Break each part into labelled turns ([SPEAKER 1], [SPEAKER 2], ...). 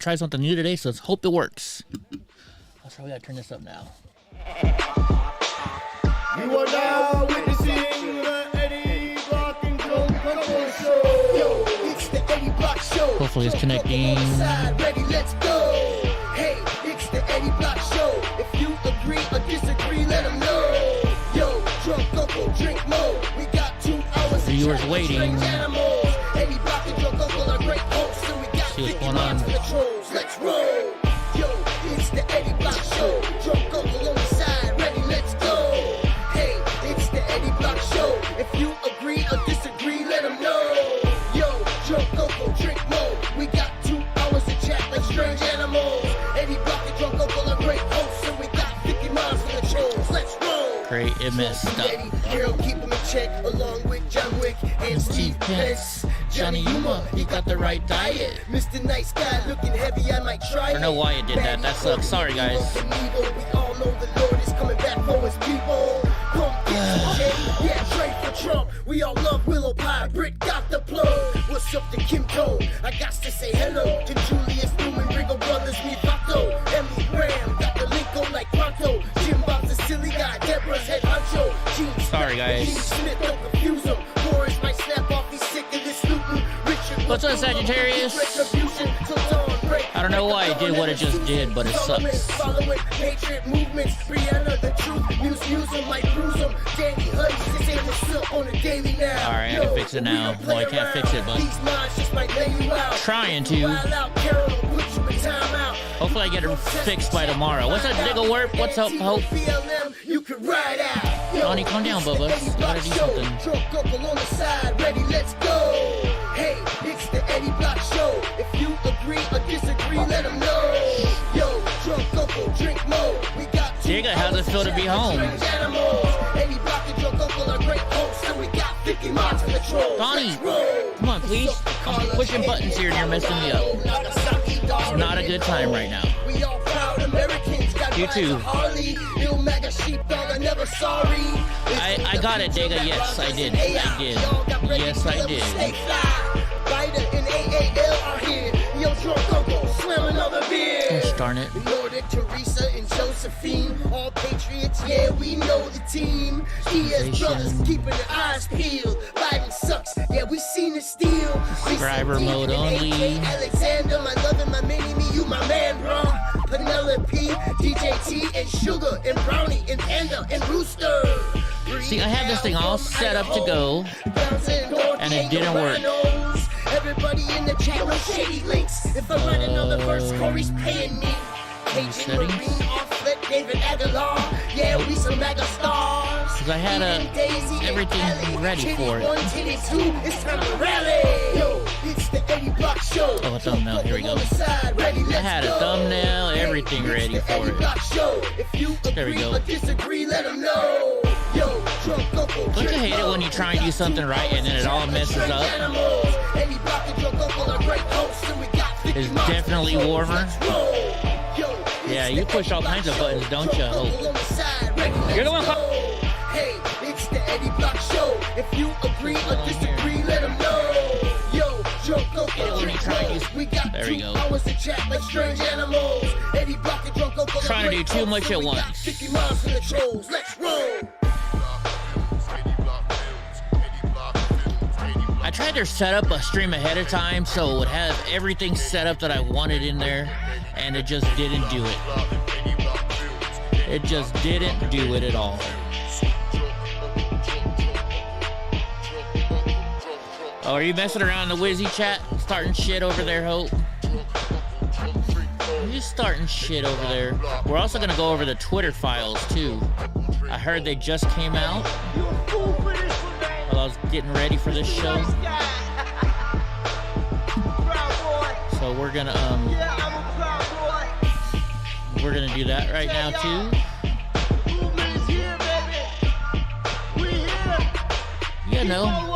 [SPEAKER 1] try something new today, so let's hope it works. I'll probably gotta turn this up now.
[SPEAKER 2] You are now witnessing the Eddie Block and Joe Show. Yo, it's the Eddie Block Show.
[SPEAKER 1] Hopefully it's connecting.
[SPEAKER 2] Ready, let's go. Hey, it's the Eddie Block Show. If you agree or disagree, let them know. Yo, drunk uncle, drink more. We got 2 hours.
[SPEAKER 1] Viewers waiting.
[SPEAKER 2] Eddie Block and drunk uncle are great hosts, so we got 50 minds for the trolls. Let's roll. Yo, it's the Eddie Block Show. Drunk uncle on the side. Ready, let's go. Hey, it's the Eddie Block Show. If you agree or disagree, let them know. Yo, drunk uncle, drink more. We got 2 hours to chat like strange animals. Eddie Block and drunk uncle are great hosts, so we got 50 miles for the trolls. Let's roll.
[SPEAKER 1] Great, it messed up.
[SPEAKER 2] Hero, keep him in check, along with John Wick and Steve Pence. Johnny Yuma, he got the right diet. Mr. Nice Guy looking heavy, I might try it.
[SPEAKER 1] I don't know why it did that. That sucks. Sorry, guys.
[SPEAKER 2] We all know the Lord is coming back for his people. Yeah, trade for Trump. We all love Willow Pie. Britt got the plug. What's up to Kim Cole? I got to say hello to Julius Newman, Ringo Brothers, me Vato. Emily Graham got the link on like Pronto. Jim Bob's a silly guy. Deborah's head honcho.
[SPEAKER 1] Sorry, guys.
[SPEAKER 2] Smith, don't confuse him. Boris might snap off. He's sick of this looting. Richard,
[SPEAKER 1] what's up, Sagittarius? I don't know why it did what it just did, but it sucks.
[SPEAKER 2] Following Patriot movements, Brianna the truth, Muse him like bruise him. Danny Hudson, this ain't what's up on the daily now.
[SPEAKER 1] Alright, I can fix it now. Well, I can't fix it, but trying to. Hopefully I get it fixed by tomorrow. What's up, Diggle Warp? What's up, Hope? Donnie, calm down, Bubba. You gotta do something.
[SPEAKER 2] Drunk uncle on the side, ready, let's go. Hey, it's the Eddie Block Show. If you agree or disagree, let them know. Yo, drunk uncle, drink more. We got
[SPEAKER 1] Jigga, how's it feel to be home?
[SPEAKER 2] Eddie Block and drunk uncle are great hosts, and we got 50 mods for the trolls.
[SPEAKER 1] Donnie, come on, please. I'm pushing buttons here and you're messing me up. It's not a good time right now.
[SPEAKER 2] We all proud Americans.
[SPEAKER 1] You too. I got it, Digga. Yes, I did. I did. Yes, I did. Gosh darn it.
[SPEAKER 2] Nordic, Teresa, and Josephine, all patriots, yeah, we know the team. ES brothers keeping their eyes peeled. Biden sucks, yeah, we seen the steal.
[SPEAKER 1] Subscriber mode only.
[SPEAKER 2] Alexander, my love and my mini-me, you my man, bro. Penelope, DJT, and Sugar, and Brownie, and Panda, and Rooster.
[SPEAKER 1] See, I had this thing all set up to go, and it didn't work.
[SPEAKER 2] Everybody in the chat, no shady links. If I run another verse, Corey's paying me.
[SPEAKER 1] Settings.
[SPEAKER 2] David Aguilar, yeah, we some mega stars.
[SPEAKER 1] Because I had everything ready for it.
[SPEAKER 2] It's time to rally. Yo, it's the Eddie Block Show.
[SPEAKER 1] Oh, a thumbnail. Here we go. I had a thumbnail, everything ready for it. There we go.
[SPEAKER 2] Disagree, let them know. Yo, drunk uncle.
[SPEAKER 1] Don't you hate it when you try and do something right and then it all messes up? It's definitely warmer. Yeah, you push all kinds of buttons, don't you? Oh. You're the one.
[SPEAKER 2] Hey, it's the Eddie Block Show. If you agree or disagree, let them know. Yo, drunk uncle, we got
[SPEAKER 1] there we go.
[SPEAKER 2] 2 hours to chat like strange animals. Eddie Block and drunk uncle
[SPEAKER 1] trying to do too much at once.
[SPEAKER 2] 50 miles from the trolls. Let's roll.
[SPEAKER 1] I tried to set up a stream ahead of time so it would have everything set up that I wanted in there, and it just didn't do it. It just didn't do it at all. Oh, are you messing around in the Wizzy chat? Starting shit over there, Hope? Are you starting shit over there? We're also gonna go over the Twitter files too. I heard they just came out while I was getting ready for this show. So we're gonna do that right now too. You know.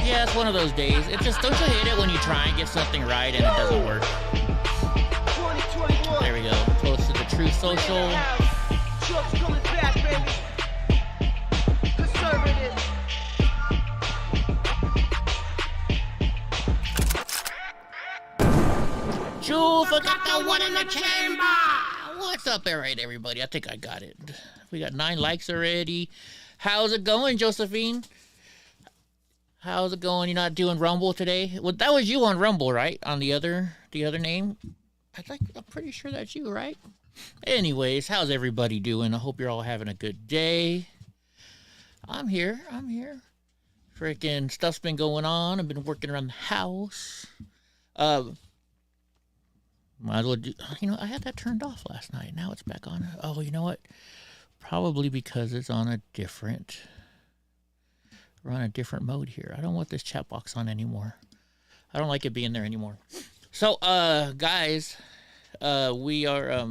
[SPEAKER 1] Yeah, it's one of those days. It's just, don't you hate it when you try and get something right and it doesn't work? There we go. Close to the Truth Social. Jewel, forgot the one in the chamber. What's up, all right, everybody? I think I got it. We got 9 likes already. How's it going, Josephine? How's it going? You're not doing Rumble today? Well, that was you on Rumble, right? On the other name? I'm pretty sure that's you, right? Anyways, how's everybody doing? I hope you're all having a good day. I'm here. Freaking stuff's been going on. I've been working around the house. Might as well do, I had that turned off last night. Now it's back on. Oh, you know what? Probably because it's on a different... We're on a different mode here. I don't want this chat box on anymore. I don't like it being there anymore. So, guys, we are,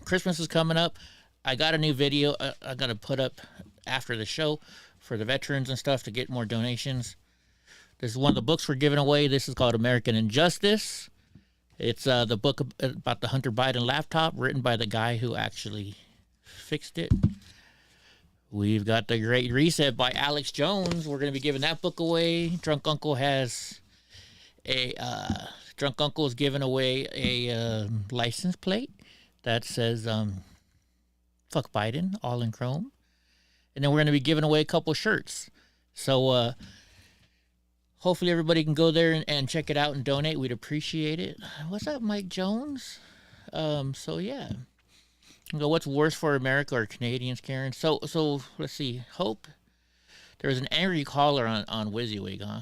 [SPEAKER 1] Christmas is coming up. I got a new video I got to put up after the show for the veterans and stuff to get more donations. This is one of the books we're giving away. This is called American Injustice. It's the book about the Hunter Biden laptop written by the guy who actually fixed it. We've got The Great Reset by Alex Jones. We're going to be giving that book away. Drunk Uncle is giving away a license plate that says fuck Biden, all in chrome. And then we're going to be giving away a couple shirts. So hopefully everybody can go there and check it out and donate. We'd appreciate it. What's up, Mike Jones? So yeah. What's worse for America or Canadians, Karen? So let's see. Hope. There was an angry caller on WYSIWYG, huh?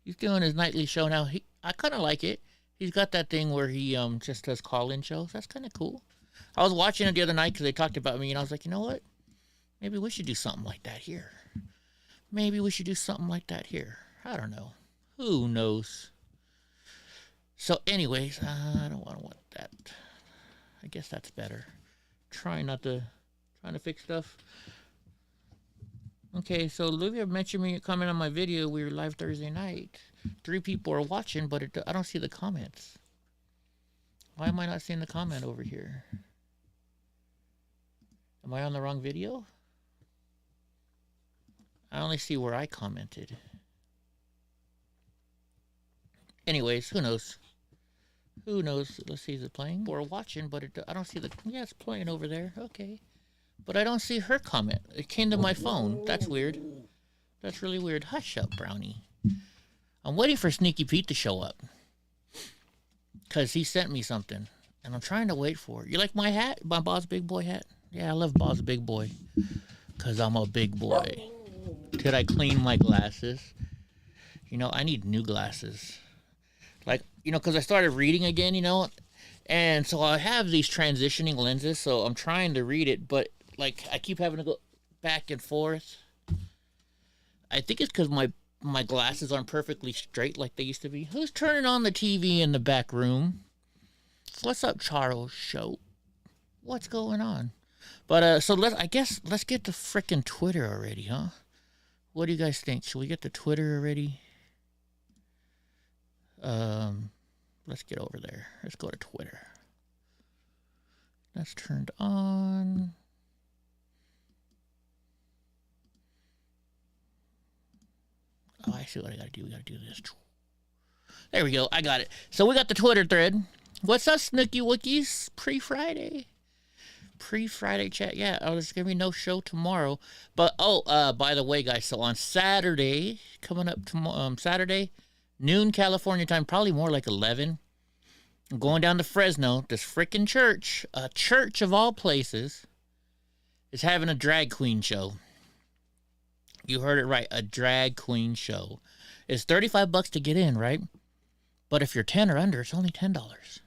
[SPEAKER 1] He's doing his nightly show now. I kind of like it. He's got that thing where he just does call-in shows. That's kind of cool. I was watching it the other night because they talked about me, and I was like, you know what? Maybe we should do something like that here. I don't know. Who knows? So anyways, I don't want that. I guess that's better. Trying to fix stuff. Okay, so Olivia mentioned me comment on my video. We were live Thursday night. 3 people are watching, but I don't see the comments. Why am I not seeing the comment over here? Am I on the wrong video? I only see where I commented. Anyways, who knows? Who knows? Let's see, is it playing? We're watching, but I don't see the... Yeah, it's playing over there. Okay. But I don't see her comment. It came to my phone. That's weird. That's really weird. Hush up, Brownie. I'm waiting for Sneaky Pete to show up. Because he sent me something. And I'm trying to wait for it. You like my hat? My Boss Big Boy hat? Yeah, I love Boss Big Boy. Because I'm a big boy. Did I clean my glasses? I need new glasses. Because I started reading again, and so I have these transitioning lenses, so I'm trying to read it, but, I keep having to go back and forth. I think it's because my glasses aren't perfectly straight like they used to be. Who's turning on the TV in the back room? What's up, Charles Show? What's going on? But, so let's get to frickin' Twitter already, huh? What do you guys think? Should we get to Twitter already? Let's get over there. Let's go to Twitter. That's turned on. Oh, I see what I gotta do. We gotta do this. There we go. I got it. So we got the Twitter thread. What's up, Snooky Wookies? Pre-Friday chat. Yeah, there's gonna be no show tomorrow. But by the way, guys, so on Saturday, coming up tomorrow, Saturday, noon California time, probably more like 11. I'm going down to Fresno. This frickin' church, a church of all places, is having a drag queen show. You heard it right, a drag queen show. It's $35 to get in, right? But if you're 10 or under, it's only $10.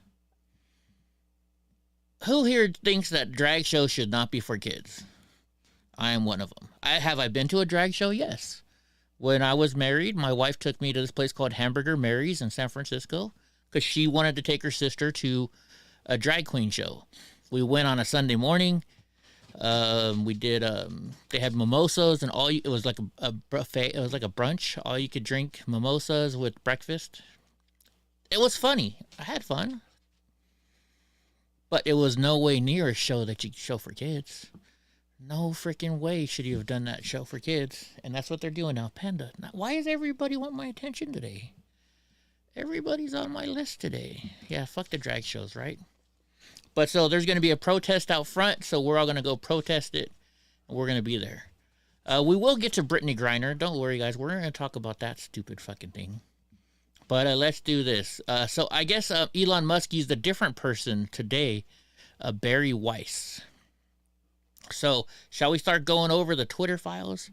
[SPEAKER 1] Who here thinks that drag shows should not be for kids? I am one of them. Have I been to a drag show? Yes. When I was married, my wife took me to this place called Hamburger Mary's in San Francisco because she wanted to take her sister to a drag queen show. We went on a Sunday morning. We did, they had mimosas and it was like a buffet. It was like a brunch. All you could drink mimosas with breakfast. It was funny. I had fun. But it was no way near a show that you could show for kids. No freaking way should you have done that show for kids. And that's what they're doing now. Panda. Now, why does everybody want my attention today? Everybody's on my list today. Yeah, fuck the drag shows, right? But so there's going to be a protest out front, so we're all going to go protest it, and we're going to be there. We will get to Brittany Griner. Don't worry, guys. We're going to talk about that stupid fucking thing. But let's do this. So I guess Elon Musk used a different person today, Barry Weiss. So shall we start going over the Twitter files?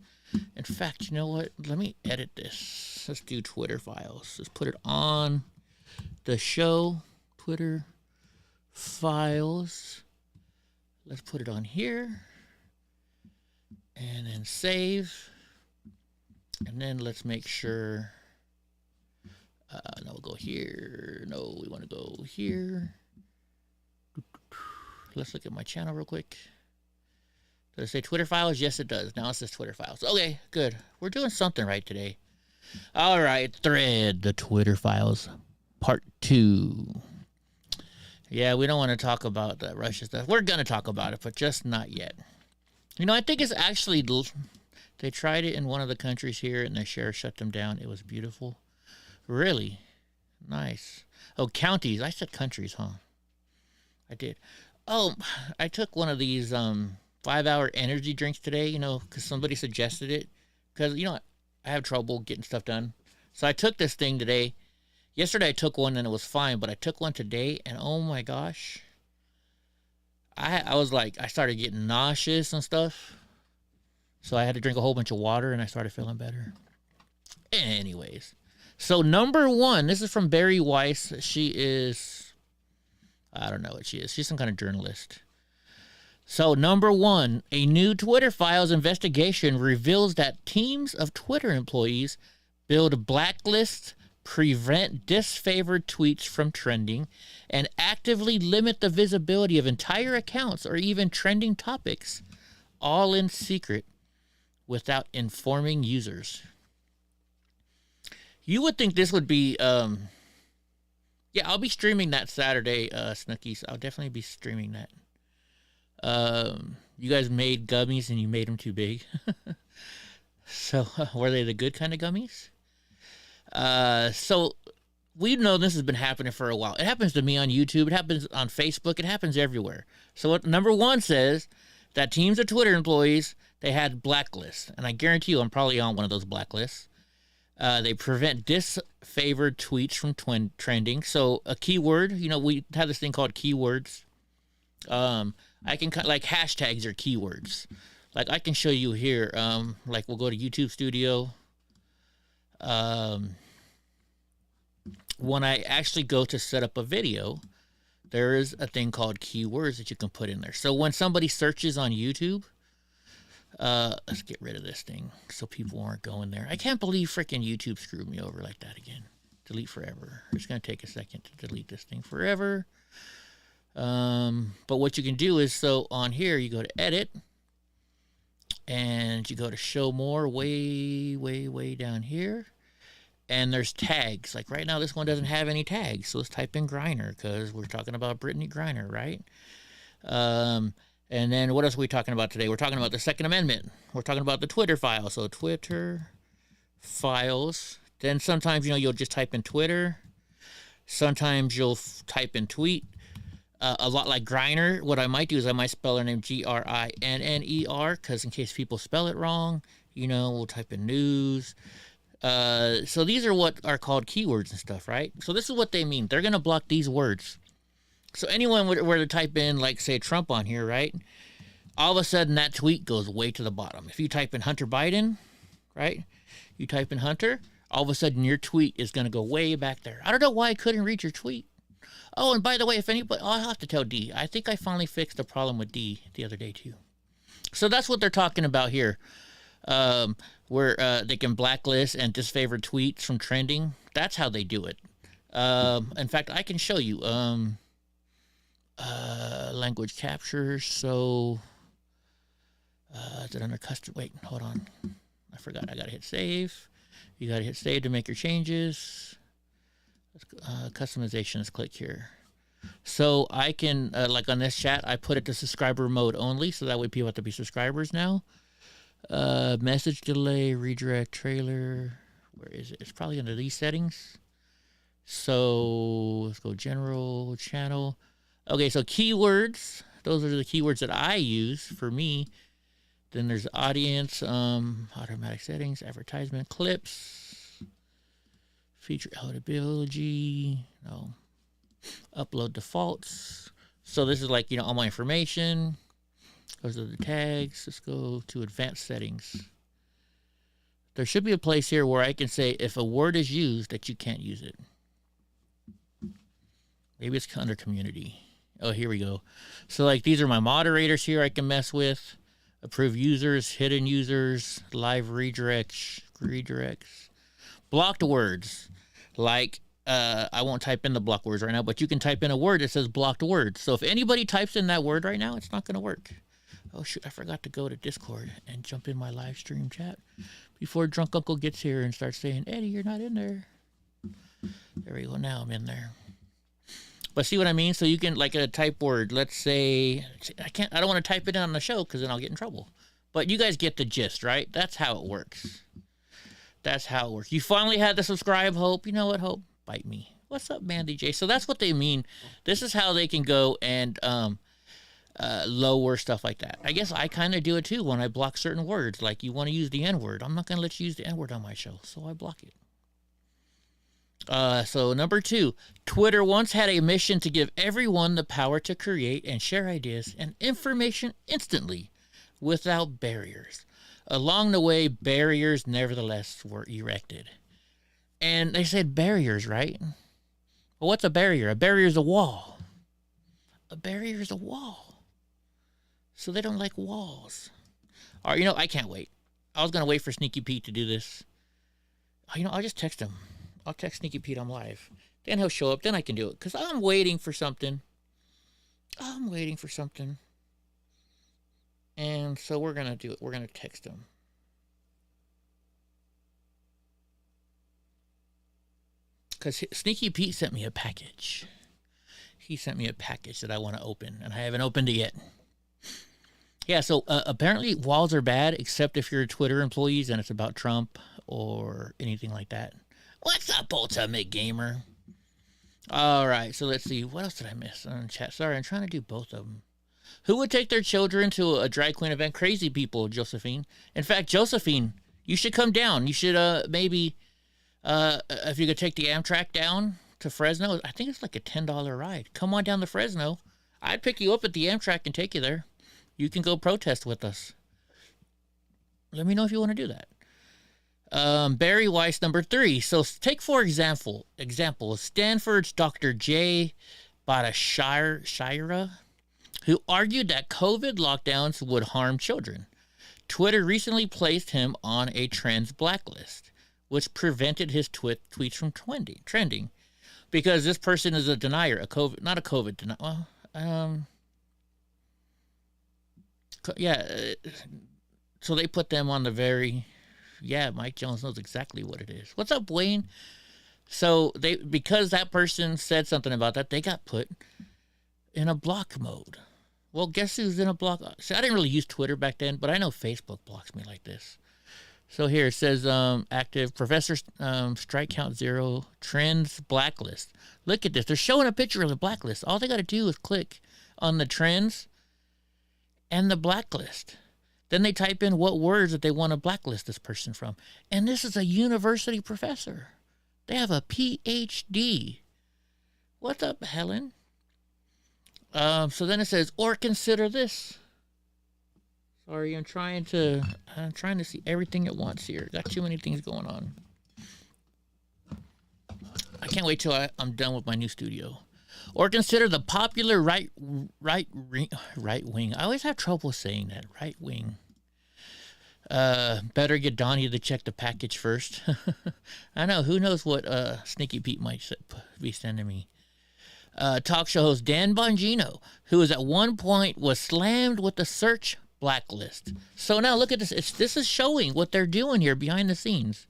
[SPEAKER 1] In fact, you know what? Let me edit this. Let's do Twitter files. Let's put it on the show. Twitter files. Let's put it on here. And then save. And then let's make sure. No, we'll go here. No, we want to go here. Let's look at my channel real quick. Does it say Twitter files? Yes, it does. Now it says Twitter files. Okay, good. We're doing something right today. All right, thread, the Twitter files, part 2. Yeah, we don't want to talk about the Russia stuff. We're going to talk about it, but just not yet. You know, I think it's actually, they tried it in one of the countries here, and the sheriff shut them down. It was beautiful. Really? Nice. Oh, counties. I said countries, huh? I did. Oh, I took one of these 5-hour energy drinks today, you know, because somebody suggested it. Because, you know, I have trouble getting stuff done. So I took this thing today. Yesterday I took one and it was fine, but I took one today and oh my gosh. I was like, I started getting nauseous and stuff. So I had to drink a whole bunch of water and I started feeling better. Anyways. So number 1, this is from Barry Weiss. She is, I don't know what she is. She's some kind of journalist. So number 1, a new Twitter files investigation reveals that teams of Twitter employees build blacklists, prevent disfavored tweets from trending, and actively limit the visibility of entire accounts or even trending topics, all in secret, without informing users. You would think this would be, yeah, I'll be streaming that Saturday, Snookies. I'll definitely be streaming that. You guys made gummies and you made them too big. So were they the good kind of gummies? So we know this has been happening for a while. It happens to me on YouTube. It happens on Facebook. It happens everywhere. So what number 1 says that teams of Twitter employees, they had blacklists. And I guarantee you I'm probably on one of those blacklists. They prevent disfavored tweets from trending. So a keyword, you know, we have this thing called keywords. I can like hashtags are keywords. Like I can show you here. Like we'll go to YouTube Studio. When I actually go to set up a video, there is a thing called keywords that you can put in there. So when somebody searches on YouTube, let's get rid of this thing so people aren't going there. I can't believe freaking YouTube screwed me over like that again. Delete forever. It's going to take a second to delete this thing forever. But what you can do is, so on here, you go to edit and you go to show more way down here. And there's tags. Like right now, this one doesn't have any tags. So let's type in Griner because we're talking about Brittany Griner, right? And then what else are we talking about today? We're talking about the Second Amendment. We're talking about the Twitter files. So Twitter files. Then sometimes, you know, you'll just type in Twitter. Sometimes you'll type in tweet. A lot like Griner, what I might do is I might spell her name Grinner, because in case people spell it wrong, you know, we'll type in news. So these are what are called keywords and stuff, right? So this is what they mean. They're going to block these words. So anyone were to type in, like, say, Trump on here, right? All of a sudden, that tweet goes way to the bottom. If you type in Hunter Biden, right? You type in Hunter, all of a sudden, your tweet is going to go way back there. I don't know why I couldn't read your tweet. Oh, and by the way, if anybody, I'll have to tell D. I think I finally fixed the problem with D the other day, too. So that's what they're talking about here. Where they can blacklist and disfavor tweets from trending. That's how they do it. In fact, I can show you. Language capture. So, is it under custom? Wait, hold on. I forgot. I got to hit save. You got to hit save to make your changes. Customization, let's click here. So I can, like on this chat, I put it to subscriber mode only. So that way people have to be subscribers now. Message delay, redirect, trailer. Where is it? It's probably under these settings. So let's go general channel. Okay, so keywords. Those are the keywords that I use for me. Then there's audience, automatic settings, advertisement, clips, feature eligibility, no, upload defaults. So this is like, all my information. Those are the tags. Let's go to advanced settings. There should be a place here where I can say if a word is used that you can't use it. Maybe it's under community. Oh, here we go. So like these are my moderators here I can mess with. Approve users, hidden users, live redirects, blocked words. Like I won't type in the blocked words right now, but you can type in a word that says blocked words. So if anybody types in that word right now, it's not going to work. Oh shoot, I forgot to go to Discord and jump in my live stream chat before Drunk Uncle gets here and starts saying, Eddie, you're not in there. There we go, now I'm in there. But see what I mean? So you can, like a type word, let's say, I don't want to type it in on the show because then I'll get in trouble. But you guys get the gist, right? That's how it works. That's how it works. You finally had to subscribe, Hope. You know what, Hope? Bite me. What's up, Mandy J? So that's what they mean. This is how they can go and lower stuff like that. I guess I kind of do it too when I block certain words. Like you want to use the N-word. I'm not going to let you use the N-word on my show, so I block it. So number 2, Twitter once had a mission to give everyone the power to create and share ideas and information instantly without barriers. Along the way, barriers nevertheless were erected. And they said barriers, right? Well, what's a barrier? A barrier is a wall. A barrier is a wall. So they don't like walls. All right, I can't wait. I was going to wait for Sneaky Pete to do this. I'll just text him. I'll text Sneaky Pete I'm live. Then he'll show up. Then I can do it. Because I'm waiting for something. And so we're going to do it. We're going to text him. Because Sneaky Pete sent me a package. He sent me a package that I want to open. And I haven't opened it yet. Yeah, so apparently walls are bad. Except if you're Twitter employees and it's about Trump or anything like that. What's up, Ultimate Gamer? All right, so let's see. What else did I miss on the chat? Sorry, I'm trying to do both of them. Who would take their children to a drag queen event? Crazy people, Josephine. In fact, Josephine, you should come down. You should maybe, if you could take the Amtrak down to Fresno. I think it's like a $10 ride. Come on down to Fresno. I'd pick you up at the Amtrak and take you there. You can go protest with us. Let me know if you want to do that. Barry Weiss, number 3. So take, for example, Stanford's Dr. J. Bhattacharya, who argued that COVID lockdowns would harm children. Twitter recently placed him on a trends blacklist, which prevented his tweets from trending. Because this person is a denier, not a COVID denier. So they put them on the very... Yeah, Mike Jones knows exactly what it is. What's up, Wayne? So because that person said something about that, they got put in a block mode. Well, guess who's in a block? See, I didn't really use Twitter back then, but I know Facebook blocks me like this. So here it says active Professor strike count 0 trends blacklist. Look at this. They're showing a picture of the blacklist. All they got to do is click on the trends and the blacklist. Then they type in what words that they want to blacklist this person from. And this is a university professor. They have a PhD. What's up, Helen? So then it says, or consider this. Sorry, I'm trying to see everything at once here. Got too many things going on. I can't wait till I'm done with my new studio. Or consider the popular right wing. I always have trouble saying that. Right wing. Better get Donnie to check the package first. I know. Who knows what Sneaky Pete might be sending me. Talk show host Dan Bongino, who at one point was slammed with the search blacklist. So now look at this. This is showing what they're doing here behind the scenes.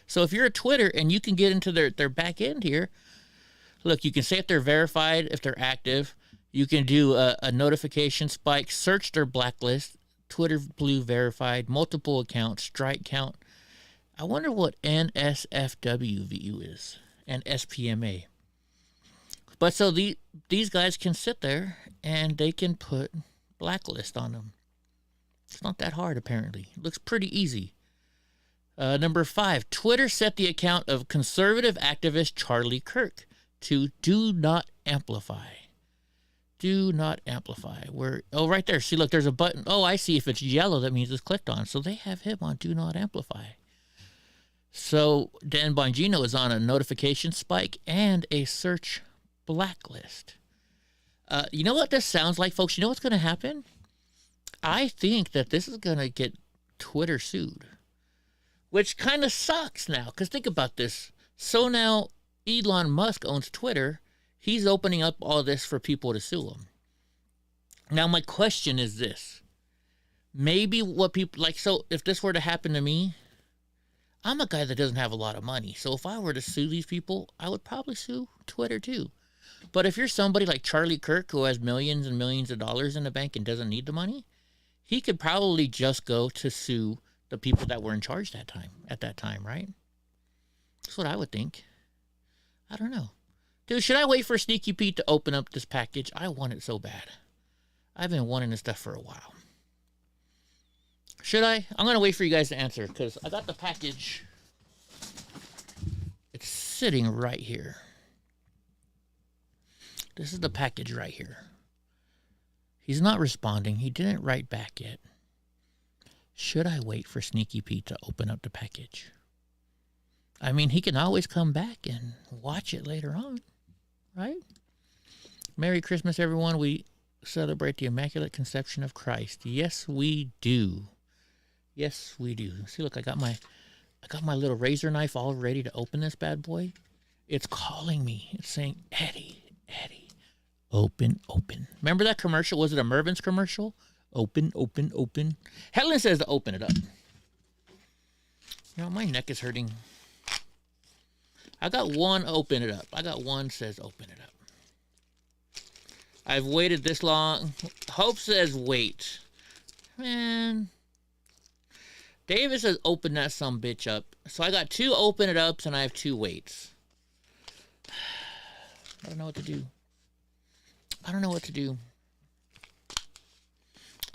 [SPEAKER 1] So if you're a Twitter and you can get into their back end here, look, you can say if they're verified, if they're active. You can do a notification spike, search their blacklist, Twitter Blue verified, multiple accounts, strike count. I wonder what NSFW is. and SPMA. But so these guys can sit there and they can put blacklist on them. It's not that hard, apparently. It looks pretty easy. Number 5, Twitter set the account of conservative activist Charlie Kirk to do not amplify. Do not amplify. Right there. See, look, there's a button. Oh, I see. If it's yellow, that means it's clicked on. So they have him on do not amplify. So Dan Bongino is on a notification spike and a search blacklist. You know what this sounds like, folks? You know what's going to happen? I think that this is going to get Twitter sued, which kind of sucks now, because think about this. So now Elon Musk owns Twitter. He's opening up all this for people to sue him. Now, my question is this. Maybe what people, like, so if this were to happen to me, I'm a guy that doesn't have a lot of money. So if I were to sue these people, I would probably sue Twitter too. But if you're somebody like Charlie Kirk who has millions and millions of dollars in the bank and doesn't need the money, he could probably just go to sue the people that were in charge at that time, right? That's what I would think. I don't know. Dude, should I wait for Sneaky Pete to open up this package? I want it so bad. I've been wanting this stuff for a while. Should I? I'm going to wait for you guys to answer, because I got the package. It's sitting right here. This is the package right here. He's not responding. He didn't write back yet. Should I wait for Sneaky Pete to open up the package? I mean, he can always come back and watch it later on, right? Merry Christmas, everyone. We celebrate the Immaculate Conception of Christ. Yes, we do. Yes, we do. See, look, I got my little razor knife all ready to open this bad boy. It's calling me. It's saying, Eddie, open. Remember that commercial? Was it a Mervin's commercial? Open. Helen says to open it up. You know, my neck is hurting. I got one, open it up. I got one says open it up. I've waited this long. Hope says wait. Man. David says open that sumbitch up. So I got 2 open it ups and I have 2 waits. I don't know what to do.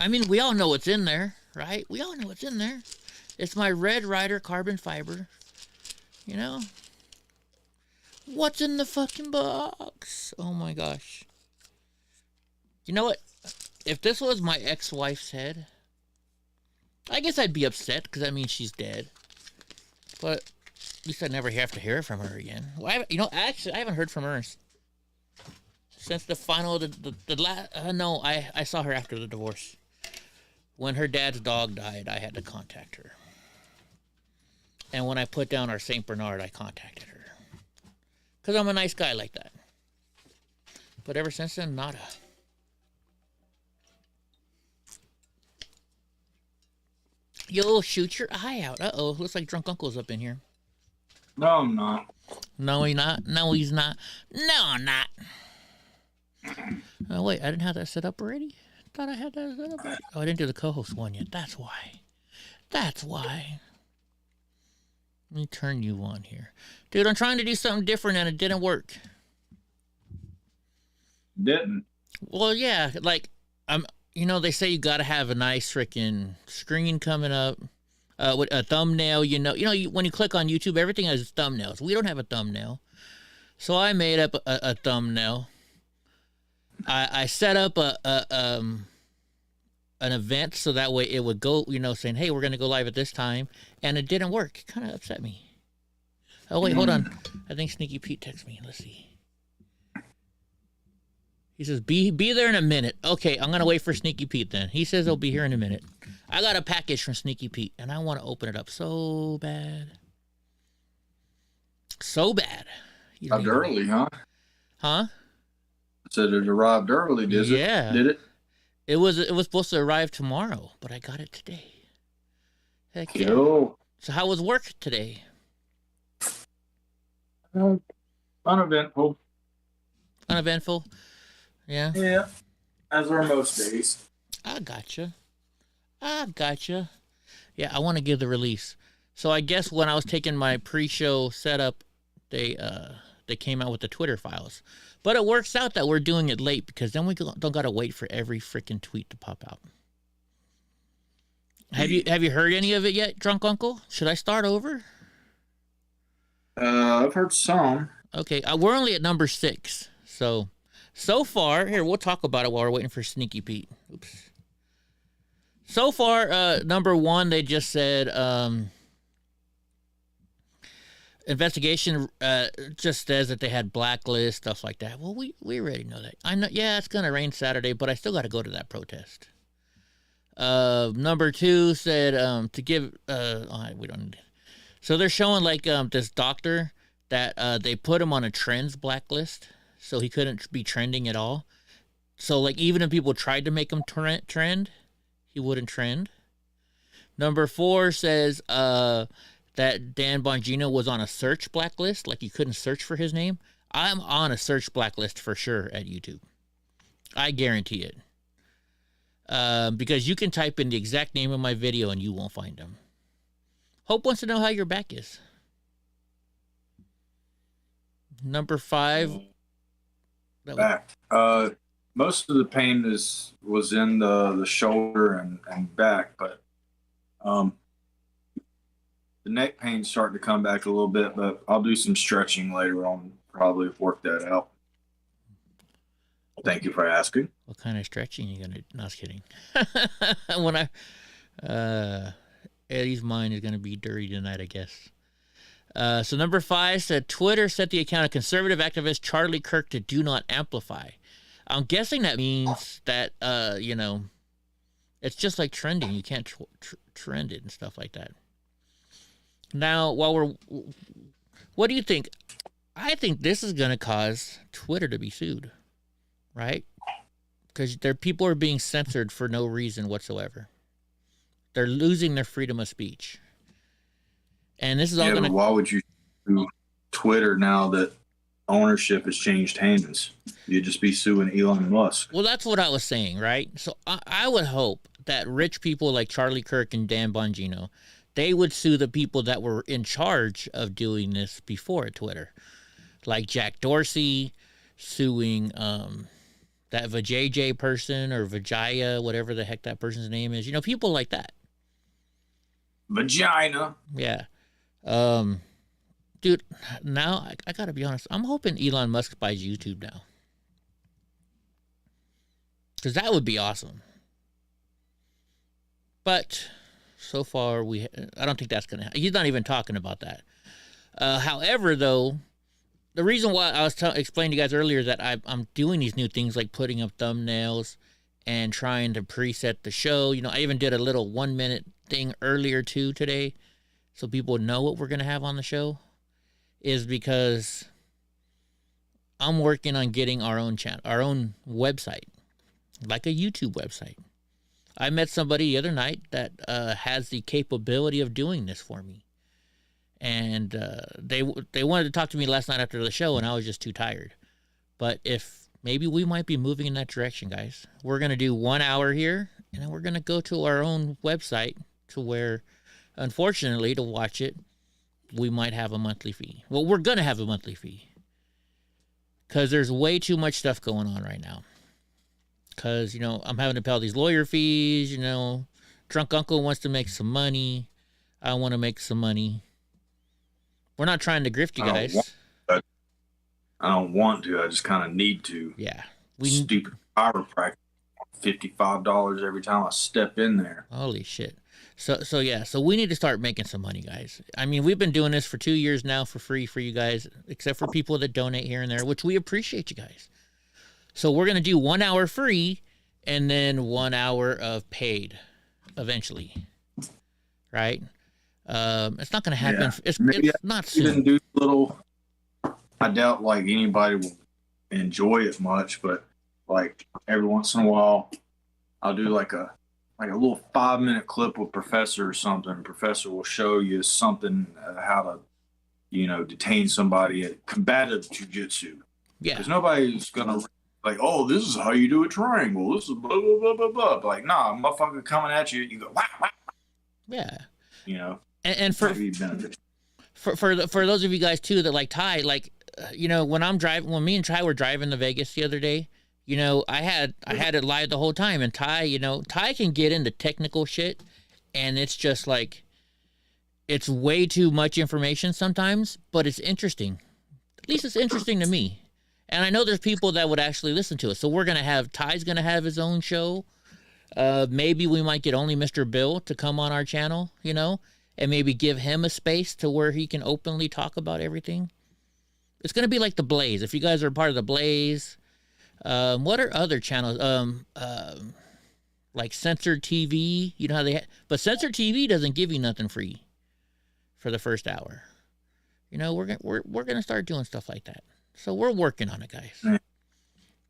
[SPEAKER 1] I mean, we all know what's in there, right? We all know what's in there. It's my Red Ryder carbon fiber. You know? What's in the fucking box? Oh my gosh. You know what? If this was my ex-wife's head, I guess I'd be upset, because that means she's dead. But at least I never have to hear from her again. Well, actually, I haven't heard from her since the final, no, I saw her after the divorce. When her dad's dog died, I had to contact her. And when I put down our St. Bernard, I contacted her. Because I'm a nice guy like that. But ever since then, nada. You'll shoot your eye out. Uh-oh, looks like Drunk Uncle's up in here.
[SPEAKER 3] No, I'm not.
[SPEAKER 1] No, he's not. No, he's not. No, I'm not. Oh, wait, I didn't have that set up already? Thought I had that set up already. Oh, I didn't do the co-host one yet. That's why. Let me turn you on here. Dude, I'm trying to do something different and it didn't work.
[SPEAKER 3] Didn't?
[SPEAKER 1] Well, yeah, like, they say you gotta have a nice freaking screen coming up, with a thumbnail. When you click on YouTube, everything has thumbnails. We don't have a thumbnail, so I made up a thumbnail. I set up an event so that way it would go, saying, hey, we're gonna go live at this time, and it didn't work. It kind of upset me. Oh wait, hold on. I think Sneaky Pete texted me. Let's see. He says, be there in a minute. Okay, I'm going to wait for Sneaky Pete then. He says he'll be here in a minute. I got a package from Sneaky Pete, and I want to open it up so bad. So bad.
[SPEAKER 3] Arrived early, huh?
[SPEAKER 1] Huh?
[SPEAKER 3] I said it arrived early, did it?
[SPEAKER 1] Yeah.
[SPEAKER 3] Did it?
[SPEAKER 1] It was supposed to arrive tomorrow, but I got it today. Heck yeah.
[SPEAKER 3] Cool.
[SPEAKER 1] So how was work today?
[SPEAKER 3] Uneventful.
[SPEAKER 1] Uneventful? Yeah?
[SPEAKER 3] Yeah, as are most days.
[SPEAKER 1] I gotcha. Yeah, I want to give the release. So I guess when I was taking my pre-show setup they came out with the Twitter files. But it works out that we're doing it late because then we don't gotta wait for every freaking tweet to pop out. Have you heard any of it yet, Drunk Uncle? Should I start over?
[SPEAKER 3] I've heard some.
[SPEAKER 1] Okay, we're only at number 6. So far, here, we'll talk about it while we're waiting for Sneaky Pete. Oops. So far, number 1, they just said investigation just says that they had blacklist, stuff like that. Well, we already know that. I know, yeah, it's going to rain Saturday, but I still got to go to that protest. Number 2 said to give, we don't need. So they're showing like this doctor that they put him on a trends blacklist, so he couldn't be trending at all. So like even if people tried to make him trend, he wouldn't trend. Number 4 says that Dan Bongino was on a search blacklist, like you couldn't search for his name. I'm on a search blacklist for sure at YouTube. I guarantee it. Because you can type in the exact name of my video and you won't find him. Hope wants to know how your back is. Number 5.
[SPEAKER 3] Back. Most of the pain was in the shoulder and back, but the neck pain's starting to come back a little bit. But I'll do some stretching later on, probably work that out. Thank you for asking.
[SPEAKER 1] What kind of stretching you gonna? No, I was kidding. When Eddie's mind is gonna be dirty tonight, I guess. So number 5 said Twitter set the account of conservative activist Charlie Kirk to do not amplify. I'm guessing that means that it's just like trending. You can't trend it and stuff like that. Now, what do you think? I think this is gonna cause Twitter to be sued, right? Because people are being censored for no reason whatsoever. They're losing their freedom of speech. And this is all
[SPEAKER 3] but why would you sue Twitter now that ownership has changed hands? You'd just be suing Elon Musk.
[SPEAKER 1] Well, that's what I was saying, right? So I would hope that rich people like Charlie Kirk and Dan Bongino, they would sue the people that were in charge of doing this before at Twitter. Like Jack Dorsey suing that Vajayjay person or Vijaya, whatever the heck that person's name is. People like that.
[SPEAKER 3] Vagina.
[SPEAKER 1] Yeah. Dude, now I gotta be honest. I'm hoping Elon Musk buys YouTube now. Because that would be awesome. But so far, I don't think that's going to happen. He's not even talking about that. However, though, the reason why I was explaining to you guys earlier that I'm doing these new things like putting up thumbnails and trying to preset the show. I even did a little 1-minute thing earlier too today so people know what we're going to have on the show, is because I'm working on getting our own channel, our own website, like a YouTube website. I met somebody the other night that has the capability of doing this for me. And they wanted to talk to me last night after the show, and I was just too tired. But maybe we might be moving in that direction, guys. We're going to do 1 hour here, and then we're going to go to our own website to where, unfortunately, to watch it, we might have a monthly fee. Well, we're going to have a monthly fee. Because there's way too much stuff going on right now. Because, I'm having to pay all these lawyer fees, Drunk Uncle wants to make some money. I want to make some money. We're not trying to grift you guys.
[SPEAKER 3] I don't want to. I just kind of need to.
[SPEAKER 1] Yeah.
[SPEAKER 3] Stupid chiropractor. $55 every time I step in there.
[SPEAKER 1] Holy shit. So we need to start making some money, guys. I mean, we've been doing this for 2 years now for free for you guys, except for people that donate here and there, which we appreciate you guys. So we're going to do 1 hour free and then 1 hour of paid eventually. Right? It's not going to happen. Yeah. It's not soon.
[SPEAKER 3] Do little, I doubt like anybody will enjoy it much, but like every once in a while, I'll do like a little 5-minute clip with Professor or something. Professor will show you something, how to, detain somebody at combative jiu-jitsu.
[SPEAKER 1] Yeah.
[SPEAKER 3] Because nobody's going to like, oh, this is how you do a triangle. This is blah, blah, blah, blah, blah. But like, nah, motherfucker coming at you, you go, wah, wah.
[SPEAKER 1] Yeah.
[SPEAKER 3] You know?
[SPEAKER 1] And for for those of you guys too that like Ty, like when me and Ty were driving to Vegas the other day, I had it live the whole time, and Ty can get into technical shit, and it's just like it's way too much information sometimes, but it's interesting. At least it's interesting to me. And I know there's people that would actually listen to it. So Ty's gonna have his own show. Maybe we might get only Mr. Bill to come on our channel, and maybe give him a space to where he can openly talk about everything. It's gonna be like the Blaze. If you guys are part of the Blaze, what are other channels? Like Censored TV. You know how but Censored TV doesn't give you nothing free for the first hour. We're gonna start doing stuff like that. So we're working on it, guys.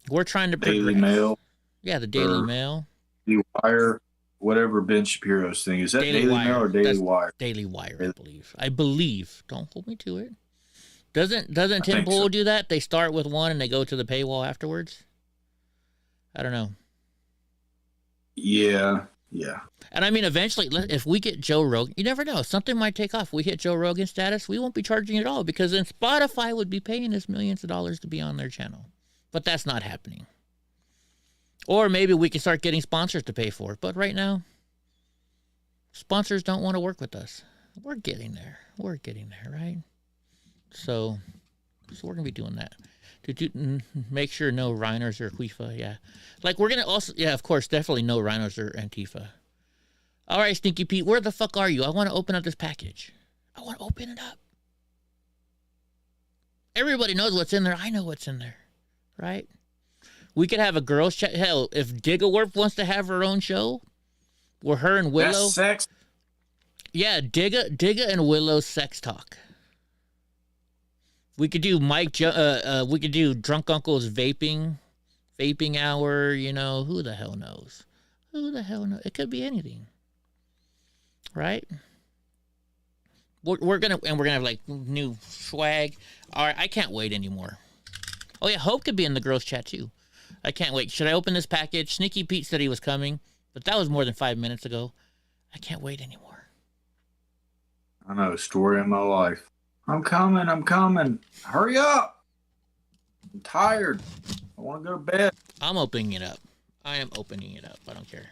[SPEAKER 1] We're trying to
[SPEAKER 3] Daily Mail.
[SPEAKER 1] Yeah, the Daily Mail.
[SPEAKER 3] Daily Wire, whatever Ben Shapiro's thing. Is that Daily Mail or Daily Wire?
[SPEAKER 1] Daily Wire, I believe. Don't hold me to it. Doesn't Tim Pool do that? They start with one and they go to the paywall afterwards? I don't know.
[SPEAKER 3] Yeah.
[SPEAKER 1] And I mean, eventually, if we get Joe Rogan, you never know. Something might take off. We hit Joe Rogan status, we won't be charging at all, because then Spotify would be paying us millions of dollars to be on their channel. But that's not happening. Or maybe we can start getting sponsors to pay for it. But right now, sponsors don't want to work with us. We're getting there. Right? So we're going to be doing that. To make sure no rhinos or Quifa, yeah. Like, we're going to also, yeah, of course, definitely no rhinos or Antifa. All right, Stinky Pete, where the fuck are you? I want to open up this package. I want to open it up. Everybody knows what's in there. I know what's in there, right? We could have a girls' chat. Hell, if Diggawerf wants to have her own show, where her and Willow.
[SPEAKER 3] That's sex.
[SPEAKER 1] Yeah, Digga and Willow sex talk. We could do we could do Drunk Uncle's vaping hour, who the hell knows? It could be anything. Right? We're gonna have like new swag. All right, I can't wait anymore. Oh yeah, Hope could be in the girls' chat too. I can't wait. Should I open this package? Sneaky Pete said he was coming, but that was more than 5 minutes ago. I can't wait anymore.
[SPEAKER 3] I know a story of my life. I'm coming. Hurry up. I'm tired. I want to go to bed.
[SPEAKER 1] I'm opening it up. I am opening it up. I don't care.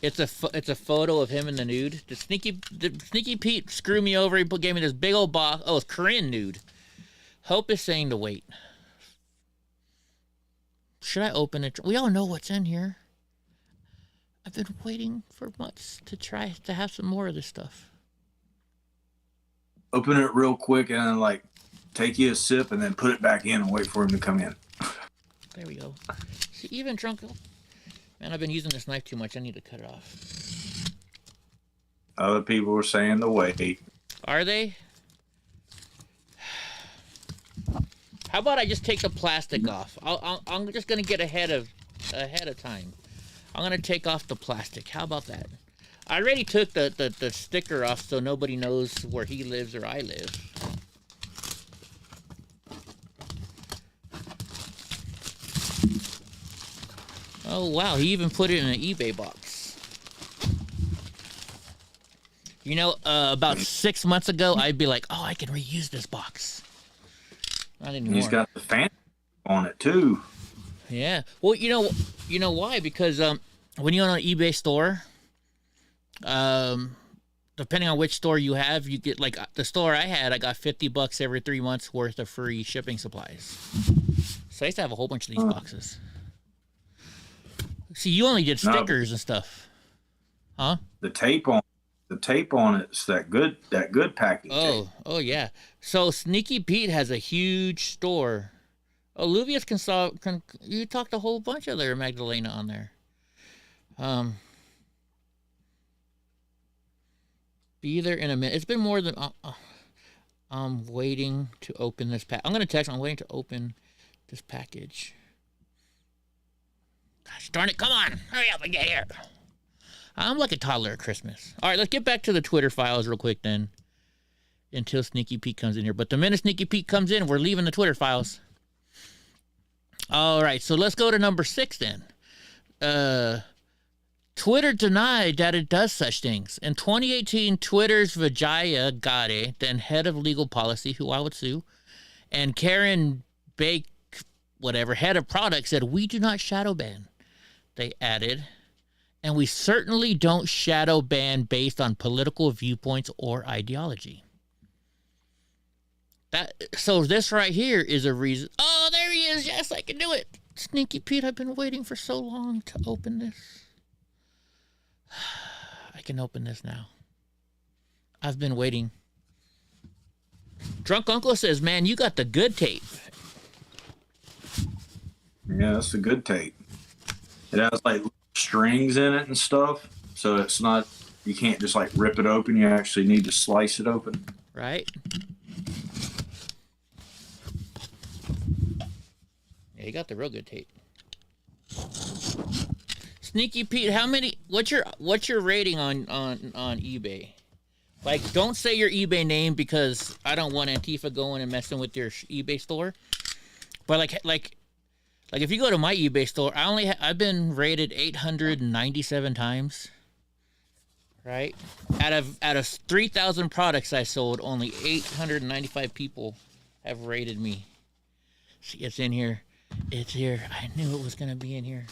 [SPEAKER 1] It's a photo of him in the nude. Did Sneaky Pete screw me over? He gave me this big old box. Oh, it's Korean nude. Hope is saying to wait. Should I open it? We all know what's in here. I've been waiting for months to try to have some more of this stuff.
[SPEAKER 3] Open it real quick and then, like, take you a sip and then put it back in and wait for him to come in.
[SPEAKER 1] There we go. See, even drunk. Man, I've been using this knife too much. I need to cut it off.
[SPEAKER 3] Other people are saying the wait.
[SPEAKER 1] Are they? How about I just take the plastic off? I'm just gonna get ahead of time. I'm gonna take off the plastic. How about that? I already took the sticker off so nobody knows where he lives or I live. Oh wow, he even put it in an eBay box. About 6 months ago, I'd be like, oh, I can reuse this box. Not anymore.
[SPEAKER 3] He's got the fan on it too.
[SPEAKER 1] Yeah. Well, you know why? Because when you're on an eBay store, depending on which store you have, you get, like, the store I had, I got $50 every 3 months worth of free shipping supplies. So I used to have a whole bunch of these boxes. See, you only did stickers and stuff, huh?
[SPEAKER 3] The tape on it's that good packing.
[SPEAKER 1] Oh yeah. So Sneaky Pete has a huge store. Oluvius can you talked a whole bunch of their Magdalena on there. Be there in a minute. It's been more than I'm waiting to open this pack. I'm gonna text. I'm waiting to open this package. Gosh darn it! Come on, hurry up and get here. I'm like a toddler at Christmas. All right, let's get back to the Twitter files real quick then, until Sneaky Pete comes in here. But the minute Sneaky Pete comes in, we're leaving the Twitter files. All right, so let's go to number 6 then. Twitter denied that it does such things. In 2018, Twitter's Vijaya Gade, then head of legal policy, who I would sue, and Karen Bake, whatever, head of product, said, we do not shadow ban. They added, and we certainly don't shadow ban based on political viewpoints or ideology. So this right here is a reason. Oh, there he is. Yes, I can do it. Sneaky Pete, I've been waiting for so long to open this. I can open this now. I've been waiting. Drunk Uncle says, man, you got the good tape.
[SPEAKER 3] Yeah, that's the good tape. It has like strings in it and stuff. So it's not, you can't just like rip it open. You actually need to slice it open.
[SPEAKER 1] Right? Yeah, you got the real good tape. Sneaky Pete, what's your rating on eBay? Like, don't say your eBay name because I don't want Antifa going and messing with your eBay store. But like if you go to my eBay store, I've been rated 897 times. Right? Out of 3,000 products I sold, only 895 people have rated me. See, it's in here. It's here. I knew it was gonna be in here.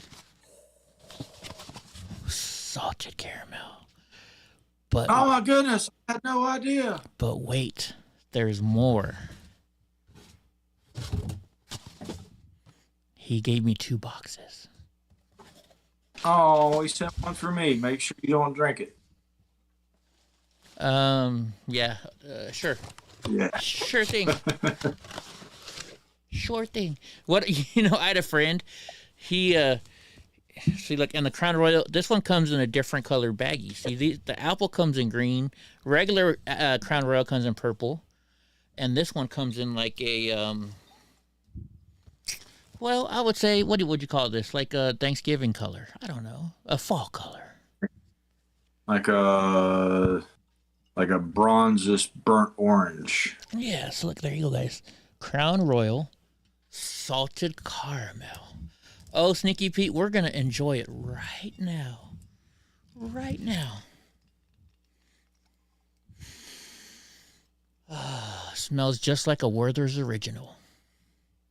[SPEAKER 1] Salted caramel. But
[SPEAKER 3] oh my goodness, I had no idea.
[SPEAKER 1] But wait, there's more. He gave me 2 boxes.
[SPEAKER 3] Oh, he sent one for me. Make sure you don't drink it.
[SPEAKER 1] Yeah, sure.
[SPEAKER 3] Yeah.
[SPEAKER 1] Sure thing. Sure thing. What, I had a friend. He, see, like in the Crown Royal, this one comes in a different color baggie. See, the apple comes in green. Regular Crown Royal comes in purple. And this one comes in like a, well, I would say, what would you call this? Like a Thanksgiving color. I don't know. A fall color.
[SPEAKER 3] Like a bronzest burnt orange.
[SPEAKER 1] Yeah, so look, there you go, guys. Crown Royal salted caramel. Oh, Sneaky Pete, we're going to enjoy it right now. Right now. Smells just like a Werther's Original.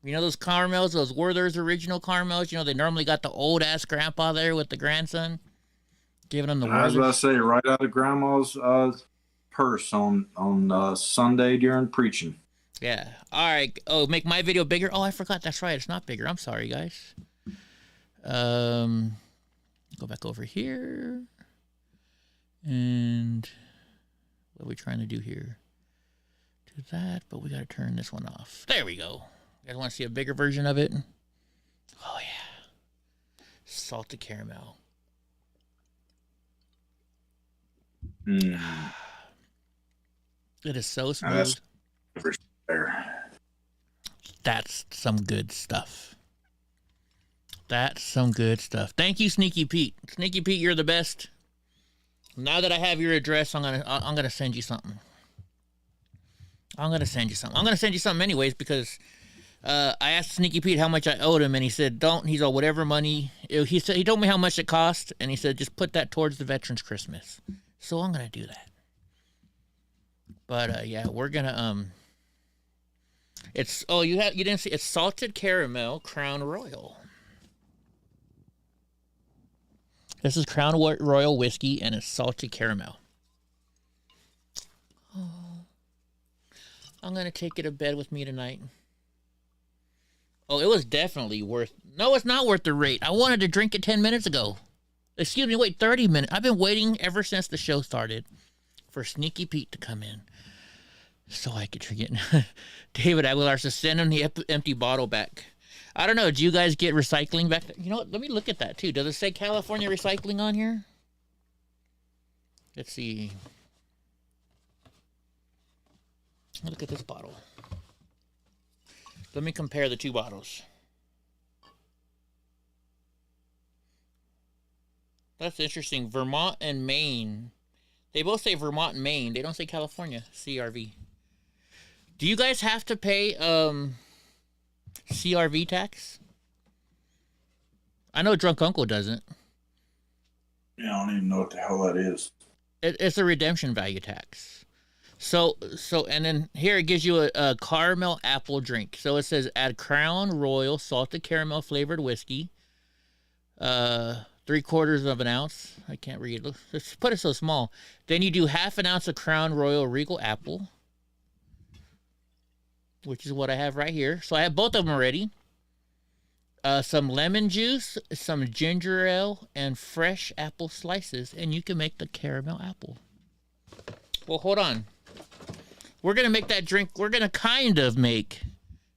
[SPEAKER 1] You know those caramels, those Werther's Original caramels? They normally got the old-ass grandpa there with the grandson giving them the
[SPEAKER 3] I was about to say, right out of grandma's purse on Sunday during preaching.
[SPEAKER 1] Yeah. All right. Oh, make my video bigger? Oh, I forgot. That's right. It's not bigger. I'm sorry, guys. Go back over here. And what are we trying to do here? Do that, but we got to turn this one off. There we go. You guys want to see a bigger version of it? Oh, yeah. Salted caramel.
[SPEAKER 3] Mm.
[SPEAKER 1] It is so smooth. That's some good stuff. That's some good stuff. Thank you, Sneaky Pete. Sneaky Pete, you're the best. Now that I have your address, I'm gonna send you something. I'm gonna send you something anyways because I asked Sneaky Pete how much I owed him, and he said, "Don't." He's all whatever money. He told me how much it cost, and he said, "Just put that towards the Veterans Christmas." So I'm gonna do that. But yeah, we're gonna It's you didn't see it's salted caramel Crown Royal. This is Crown Royal whiskey and it's salted caramel. Oh, I'm gonna take it to bed with me tonight. Oh, it was definitely worth. No, it's not worth the rate. I wanted to drink it 10 minutes ago. Excuse me, wait 30 minutes. I've been waiting ever since the show started for Sneaky Pete to come in. So I could drink it. David Aguilar says, send him the empty bottle back. I don't know. Do you guys get recycling back? You know what? Let me look at that, too. Does it say California recycling on here? Let's see. Look at this bottle. Let me compare the two bottles. That's interesting. Vermont and Maine. They both say Vermont and Maine. They don't say California. CRV. Do you guys have to pay CRV tax? I know Drunk Uncle doesn't.
[SPEAKER 3] Yeah, I don't even know what the hell that is.
[SPEAKER 1] It's a redemption value tax. So, and then here it gives you a caramel apple drink. So it says add Crown Royal salted caramel flavored whiskey, 3/4 of an ounce. I can't read. Let's put it so small. Then you do 1/2 ounce of Crown Royal Regal apple, which is what I have right here. So I have both of them already. Some lemon juice, some ginger ale, and fresh apple slices, and you can make the caramel apple. Well, hold on. We're gonna make that drink. We're gonna kind of make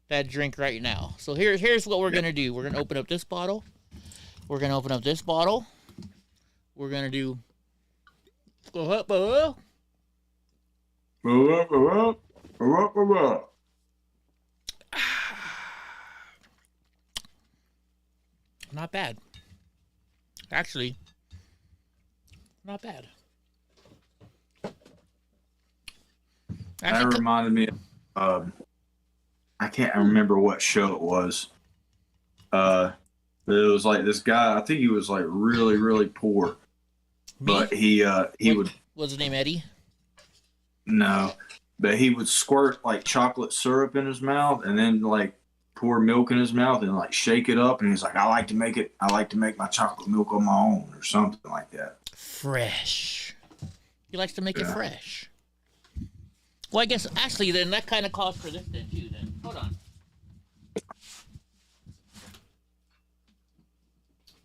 [SPEAKER 1] that drink right now. So here's what we're gonna do. We're gonna open up this bottle. We're gonna open up this bottle. We're gonna do. Not bad. Actually, not bad.
[SPEAKER 3] That reminded me of, I can't remember what show it was. It was like this guy, I think he was like really, really poor. But he would.
[SPEAKER 1] Was his name Eddie?
[SPEAKER 3] No. But he would squirt like chocolate syrup in his mouth and then like pour milk in his mouth and like shake it up, and he's like, I like to make my chocolate milk on my own or something like that.
[SPEAKER 1] Fresh. He likes to make it fresh. Well, I guess actually then that kind of calls for this then too. Then hold on. Let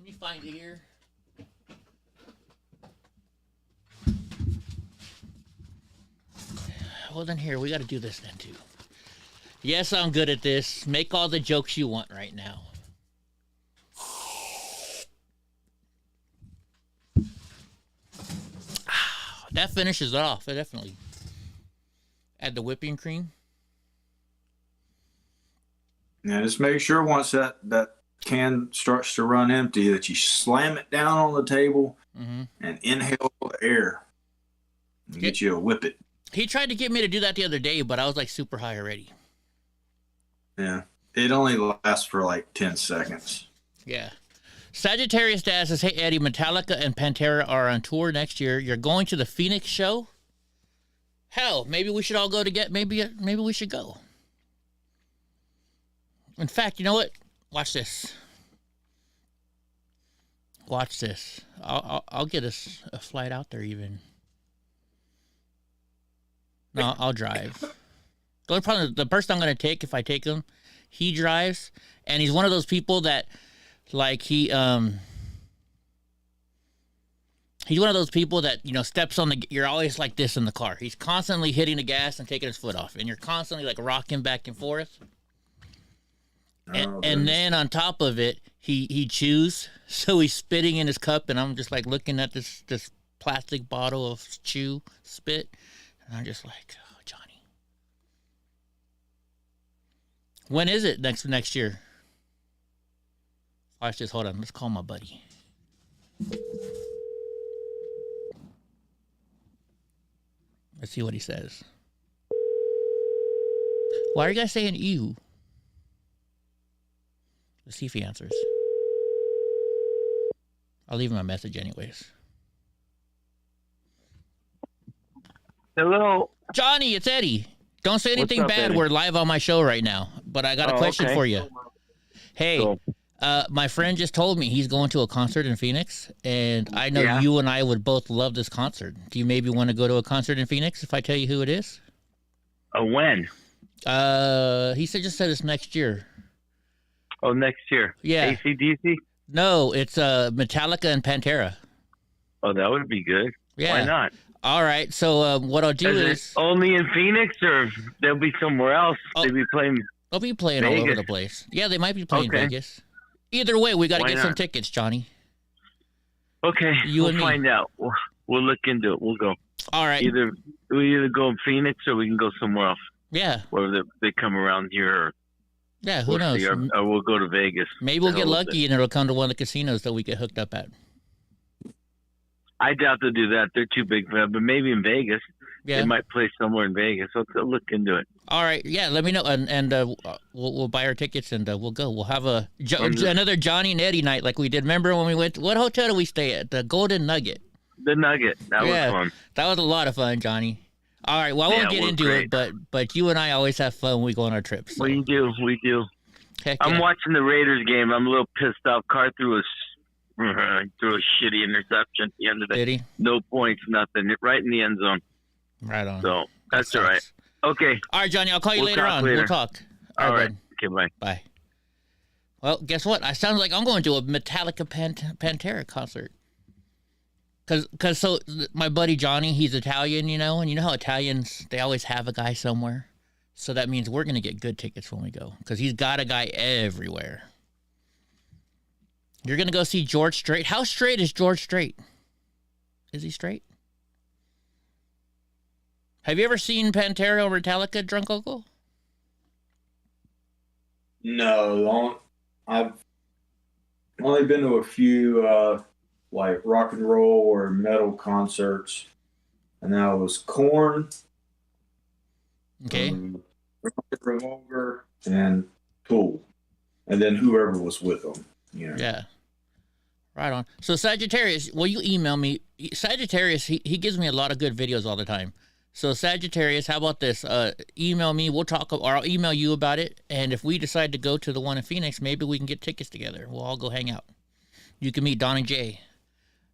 [SPEAKER 1] me find it here. Well then here we got to do this then too. Yes, I'm good at this. Make all the jokes you want right now. That finishes it off. Definitely. Add the whipping cream.
[SPEAKER 3] Yeah, just make sure once that can starts to run empty that you slam it down on the table and inhale the air and get you a whippet.
[SPEAKER 1] He tried to get me to do that the other day, but I was like super high already.
[SPEAKER 3] Yeah, it only lasts for like 10 seconds.
[SPEAKER 1] Yeah. Sagittarius Dad says, hey, Eddie, Metallica and Pantera are on tour next year. You're going to the Phoenix show? Hell, maybe we should all go to get, maybe we should go. In fact, you know what? Watch this. Watch this. I'll get us a flight out there even. No, I'll drive. The person I'm going to take, if I take him, he drives, and he's one of those people that, like, he's one of those people that, you know, steps on the, you're always like this in the car. He's constantly hitting the gas and taking his foot off, and you're constantly, like, rocking back and forth. And then on top of it, he chews, so he's spitting in his cup, and I'm just, like, looking at this plastic bottle of chew spit, and I'm just like, oh, Johnny. When is it next year? Watch this. Hold on. Let's call my buddy. Let's see what he says. Why are you guys saying ew? Let's see if he answers. I'll leave him a message anyways.
[SPEAKER 4] Hello.
[SPEAKER 1] Johnny, it's Eddie. Don't say anything
[SPEAKER 4] up,
[SPEAKER 1] bad.
[SPEAKER 4] Eddie?
[SPEAKER 1] We're live on my show right now. But I got a question for you. Hey,
[SPEAKER 4] Cool.
[SPEAKER 1] My friend just told me he's going to a concert in Phoenix, and I know you and I would both love this concert. Do you maybe want to go to a concert in Phoenix if I tell you who it is?
[SPEAKER 4] When?
[SPEAKER 1] He just said it's next year.
[SPEAKER 4] Oh, next year.
[SPEAKER 1] Yeah.
[SPEAKER 4] AC/DC?
[SPEAKER 1] No, it's Metallica and Pantera.
[SPEAKER 4] Oh, that would be good.
[SPEAKER 1] Yeah.
[SPEAKER 4] Why not?
[SPEAKER 1] All right. So what I'll do is
[SPEAKER 4] it only in Phoenix, or they'll be somewhere else? They'll be playing.
[SPEAKER 1] I'll be playing all over the place. Yeah, they might be playing Vegas. Either way, we got to get some tickets, Johnny.
[SPEAKER 4] Okay, we'll find out. We'll look into it. We'll go.
[SPEAKER 1] All right.
[SPEAKER 4] We either go in Phoenix or we can go somewhere else.
[SPEAKER 1] Yeah.
[SPEAKER 4] Where they come around here.
[SPEAKER 1] Yeah, who knows?
[SPEAKER 4] Or we'll go to Vegas.
[SPEAKER 1] Maybe we'll get lucky and it'll come to one of the casinos that we get hooked up at.
[SPEAKER 4] I doubt they'll do that. They're too big for that. But maybe in Vegas. They might play somewhere in Vegas. So I'll look into it.
[SPEAKER 1] All right, yeah, let me know, and we'll buy our tickets and we'll go. We'll have another Johnny and Eddie night like we did. Remember when we went? What hotel did we stay at? The Golden Nugget.
[SPEAKER 4] The Nugget. That was fun. That
[SPEAKER 1] was a lot of fun, Johnny. All right, well I won't get into it, but you and I always have fun when we go on our trips. So.
[SPEAKER 4] We do.
[SPEAKER 1] Heck
[SPEAKER 4] I'm watching the Raiders game. I'm a little pissed off. Carr threw a shitty interception at the end of the day. No points, nothing. Right in the end zone.
[SPEAKER 1] Right on.
[SPEAKER 4] So that's all right. Okay.
[SPEAKER 1] All right, Johnny. I'll call you later on. We'll talk.
[SPEAKER 4] All right. Okay, bye.
[SPEAKER 1] Bye. Well, guess what? I sound like I'm going to a Metallica Pantera concert. Cause so my buddy Johnny, he's Italian, and you know how Italians, they always have a guy somewhere. So that means we're going to get good tickets when we go. Because he's got a guy everywhere. You're going to go see George Strait. How straight is George Strait? Is he straight? Have you ever seen Pantera or Metallica, Drunk Uncle?
[SPEAKER 3] No. I've only been to a few like rock and roll or metal concerts. And that was Korn.
[SPEAKER 1] Okay.
[SPEAKER 3] Revolver and Tool. And then whoever was with them.
[SPEAKER 1] Yeah. Right on. So Sagittarius, well, you email me. Sagittarius, he gives me a lot of good videos all the time. So Sagittarius, how about this? Email me. We'll talk, or I'll email you about it. And if we decide to go to the one in Phoenix, maybe we can get tickets together. We'll all go hang out. You can meet Donald J.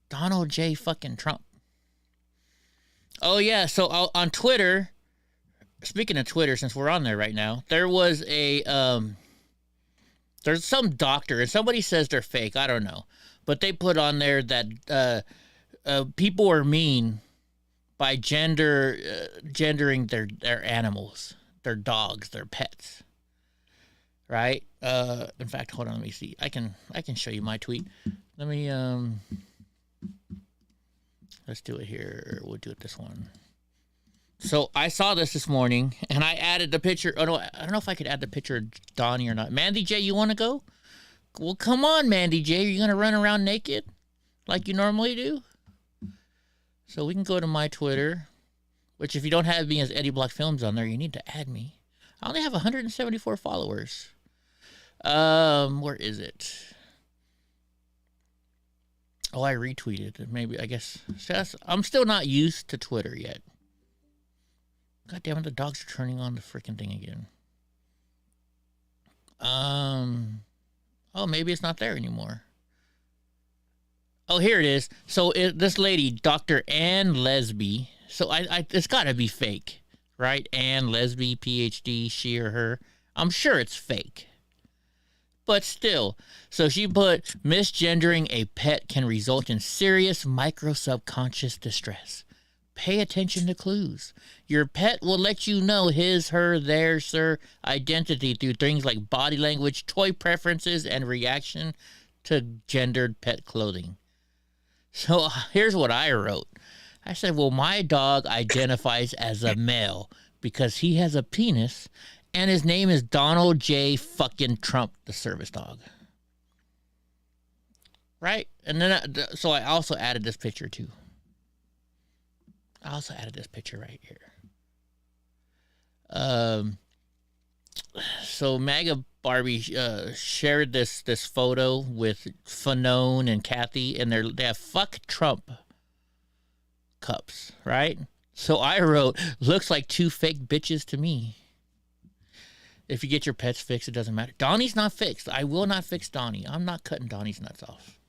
[SPEAKER 1] Donald J. fucking Trump. Oh yeah. So on Twitter, speaking of Twitter, since we're on there right now, there was there's some doctor, and somebody says they're fake. I don't know, but they put on there that people are mean by gendering their animals, their dogs, their pets. Right? In fact, hold on, let me see. I can show you my tweet. Let me let's do it here. We'll do it this one. So I saw this morning, and I added the picture. Oh no, I don't know if I could add the picture of Donnie or not. Mandy J, you want to go? Well, come on, Mandy J. Are you gonna run around naked like you normally do? So we can go to my Twitter, which if you don't have me as EddieBlockFilms on there, you need to add me. I only have 174 followers. Where is it? Oh, I retweeted. Maybe, I guess. I'm still not used to Twitter yet. God damn it, the dogs are turning on the freaking thing again. Oh, maybe it's not there anymore. Oh, here it is. So this lady, Dr. Ann Lesby. So it's got to be fake, right? Ann Lesby, PhD, she or her. I'm sure it's fake. But still, so she put, misgendering a pet can result in serious micro-subconscious distress. Pay attention to clues. Your pet will let you know his, her, theirs, sir identity through things like body language, toy preferences, and reaction to gendered pet clothing. So here's what I wrote. I said, well, my dog identifies as a male because he has a penis and his name is Donald J. fucking Trump, the service dog. Right? And then, so I also added this picture too. I also added this picture right here. So MAGA Barbie shared this photo with Fanone and Kathy, and they have fuck Trump cups, right? So I wrote, looks like two fake bitches to me. If you get your pets fixed, it doesn't matter. Donnie's not fixed. I will not fix Donnie. I'm not cutting Donnie's nuts off.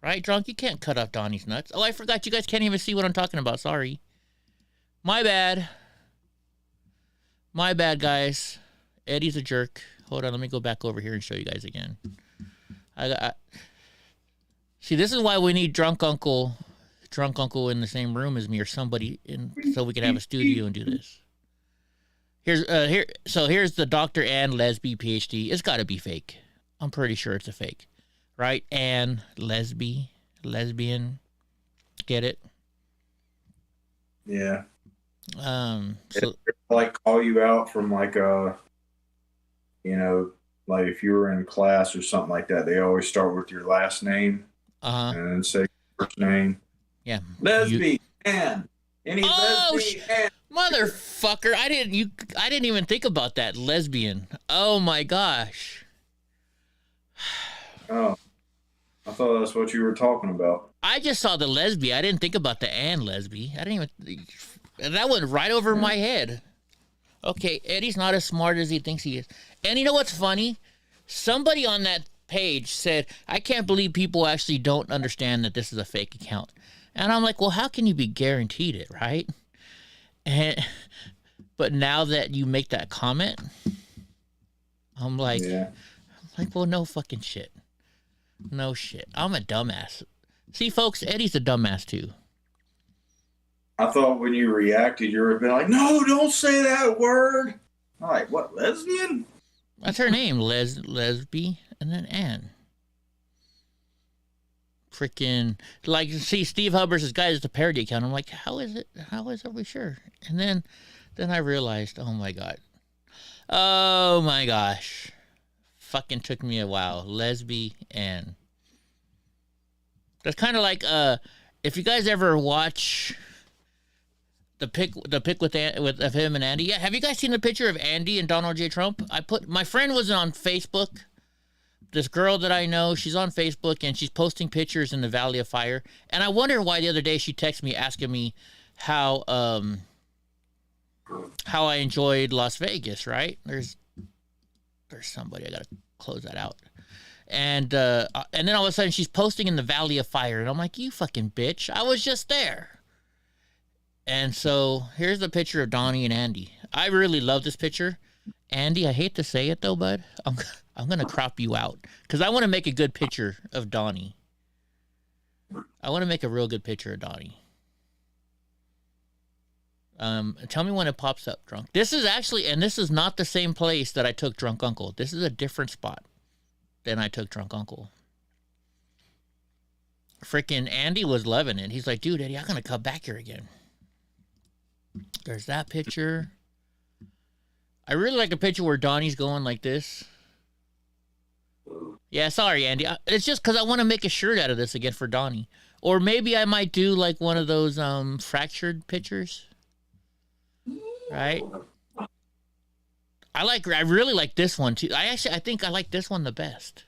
[SPEAKER 1] Right, Drunk? You can't cut off Donnie's nuts. Oh, I forgot. You guys can't even see what I'm talking about. Sorry. My bad. My bad, guys. Eddie's a jerk. Hold on. Let me go back over here and show you guys again. See, this is why we need Drunk Uncle in the same room as me or somebody so we can have a studio and do this. Here's the Dr. Ann Lesby, PhD. It's got to be fake. I'm pretty sure it's a fake. Right? Ann Lesby, lesbian. Get it?
[SPEAKER 3] Yeah.
[SPEAKER 1] So
[SPEAKER 3] like call you out from like like if you were in class or something like that, they always start with your last name and then say first name.
[SPEAKER 1] Yeah.
[SPEAKER 3] Lesby, Ann. Any
[SPEAKER 1] Oh,
[SPEAKER 3] lesbian
[SPEAKER 1] motherfucker! I didn't even think about that lesbian. Oh my gosh.
[SPEAKER 3] Oh, I thought that's what you were talking about.
[SPEAKER 1] I just saw the lesbian. I didn't think about the and lesbian. I didn't even. That went right over my head. Okay, Eddie's not as smart as he thinks he is. And you know what's funny? Somebody on that page said, "I can't believe people actually don't understand that this is a fake account." And I'm like, well, how can you be guaranteed it, right? But now that you make that comment, I'm like, well, no fucking shit. No shit. I'm a dumbass. See, folks, Eddie's a dumbass too.
[SPEAKER 3] I thought when you reacted, you were like, no, don't say that word. I'm like, what, lesbian?
[SPEAKER 1] That's her name, Lesby, and then Ann. Freaking, like, see, Steve Hubbard's guy is the parody account. I'm like, how is it? Are we sure? And then I realized, oh my god. Oh my gosh. Fucking took me a while. Lesby Ann. That's kind of like, if you guys ever watch the pic with of him and Andy. Yeah, have you guys seen the picture of Andy and Donald J. Trump? My friend was on Facebook. This girl that I know, she's on Facebook and she's posting pictures in the Valley of Fire. And I wonder why the other day she texted me asking me how I enjoyed Las Vegas, right? There's somebody, I gotta close that out. And then all of a sudden she's posting in the Valley of Fire, and I'm like, you fucking bitch, I was just there. And so here's the picture of Donnie and Andy. I really love this picture. Andy, I hate to say it though, bud, I'm gonna crop you out because I want to make a good picture of Donnie. I want to make a real good picture of Donnie. Tell me when it pops up, Drunk. This is actually, and this is not the same place that I took Drunk Uncle. This is a different spot than I took Drunk Uncle. Freaking Andy was loving it. He's like, dude, Eddie, I'm gonna come back here again. There's that picture. I really like the picture where Donnie's going like this. Yeah, sorry, Andy. It's just because I want to make a shirt out of this again for Donnie. Or maybe I might do like one of those fractured pictures. Right? I really like this one too. I think I like this one the best.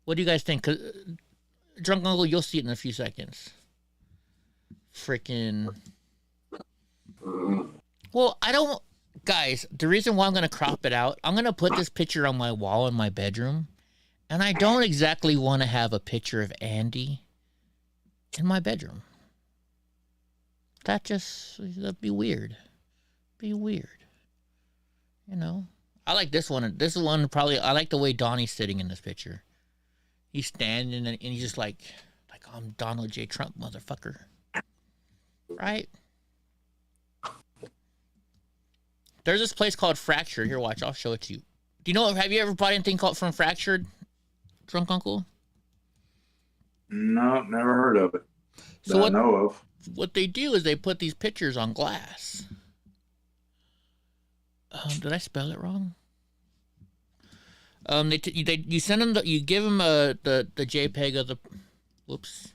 [SPEAKER 1] What do you guys think? 'Cause, Drunk Uncle, you'll see it in a few seconds. Freaking. Well, I don't. Guys, the reason why I'm going to crop it out, I'm going to put this picture on my wall in my bedroom. And I don't exactly want to have a picture of Andy in my bedroom. That'd be weird. Be weird. You know? I like this one. This one probably, I like the way Donnie's sitting in this picture. He's standing and he's just like I'm Donald J. Trump, motherfucker. Right? There's this place called Fractured. Here, watch. I'll show it to you. Do you know? Have you ever bought anything called from Fractured, Drunk Uncle?
[SPEAKER 3] No, never heard of it.
[SPEAKER 1] So
[SPEAKER 3] I know of.
[SPEAKER 1] What they do is they put these pictures on glass. Did I spell it wrong? You send them you give them the JPEG of the. Whoops.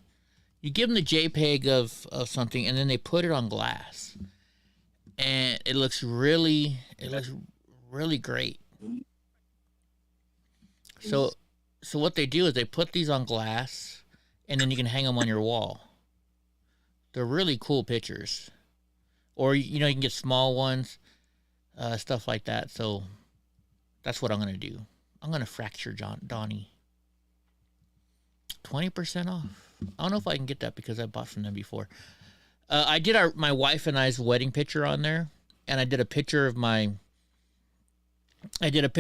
[SPEAKER 1] You give them the JPEG of something, and then they put it on glass. And it looks really great. So what they do is they put these on glass, and then you can hang them on your wall. They're really cool pictures. Or, you can get small ones, stuff like that. So that's what I'm going to do. I'm going to fracture Donnie. 20% off. I don't know if I can get that because I bought from them before. I did my wife and I's wedding picture on there, and I did a picture of I did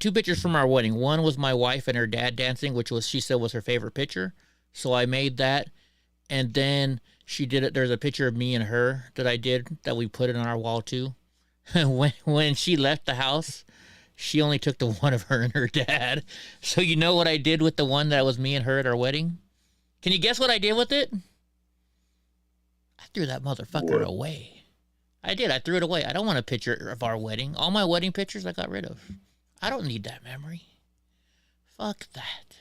[SPEAKER 1] two pictures from our wedding. One was my wife and her dad dancing, which she said was her favorite picture. So I made that, and then she did it. There's a picture of me and her that I did that we put it on our wall too. when she left the house, she only took the one of her and her dad. So you know what I did with the one that was me and her at our wedding? Can you guess what I did with it? I threw that motherfucker away. I did. I threw it away. I don't want a picture of our wedding. All my wedding pictures I got rid of. I don't need that memory. Fuck that.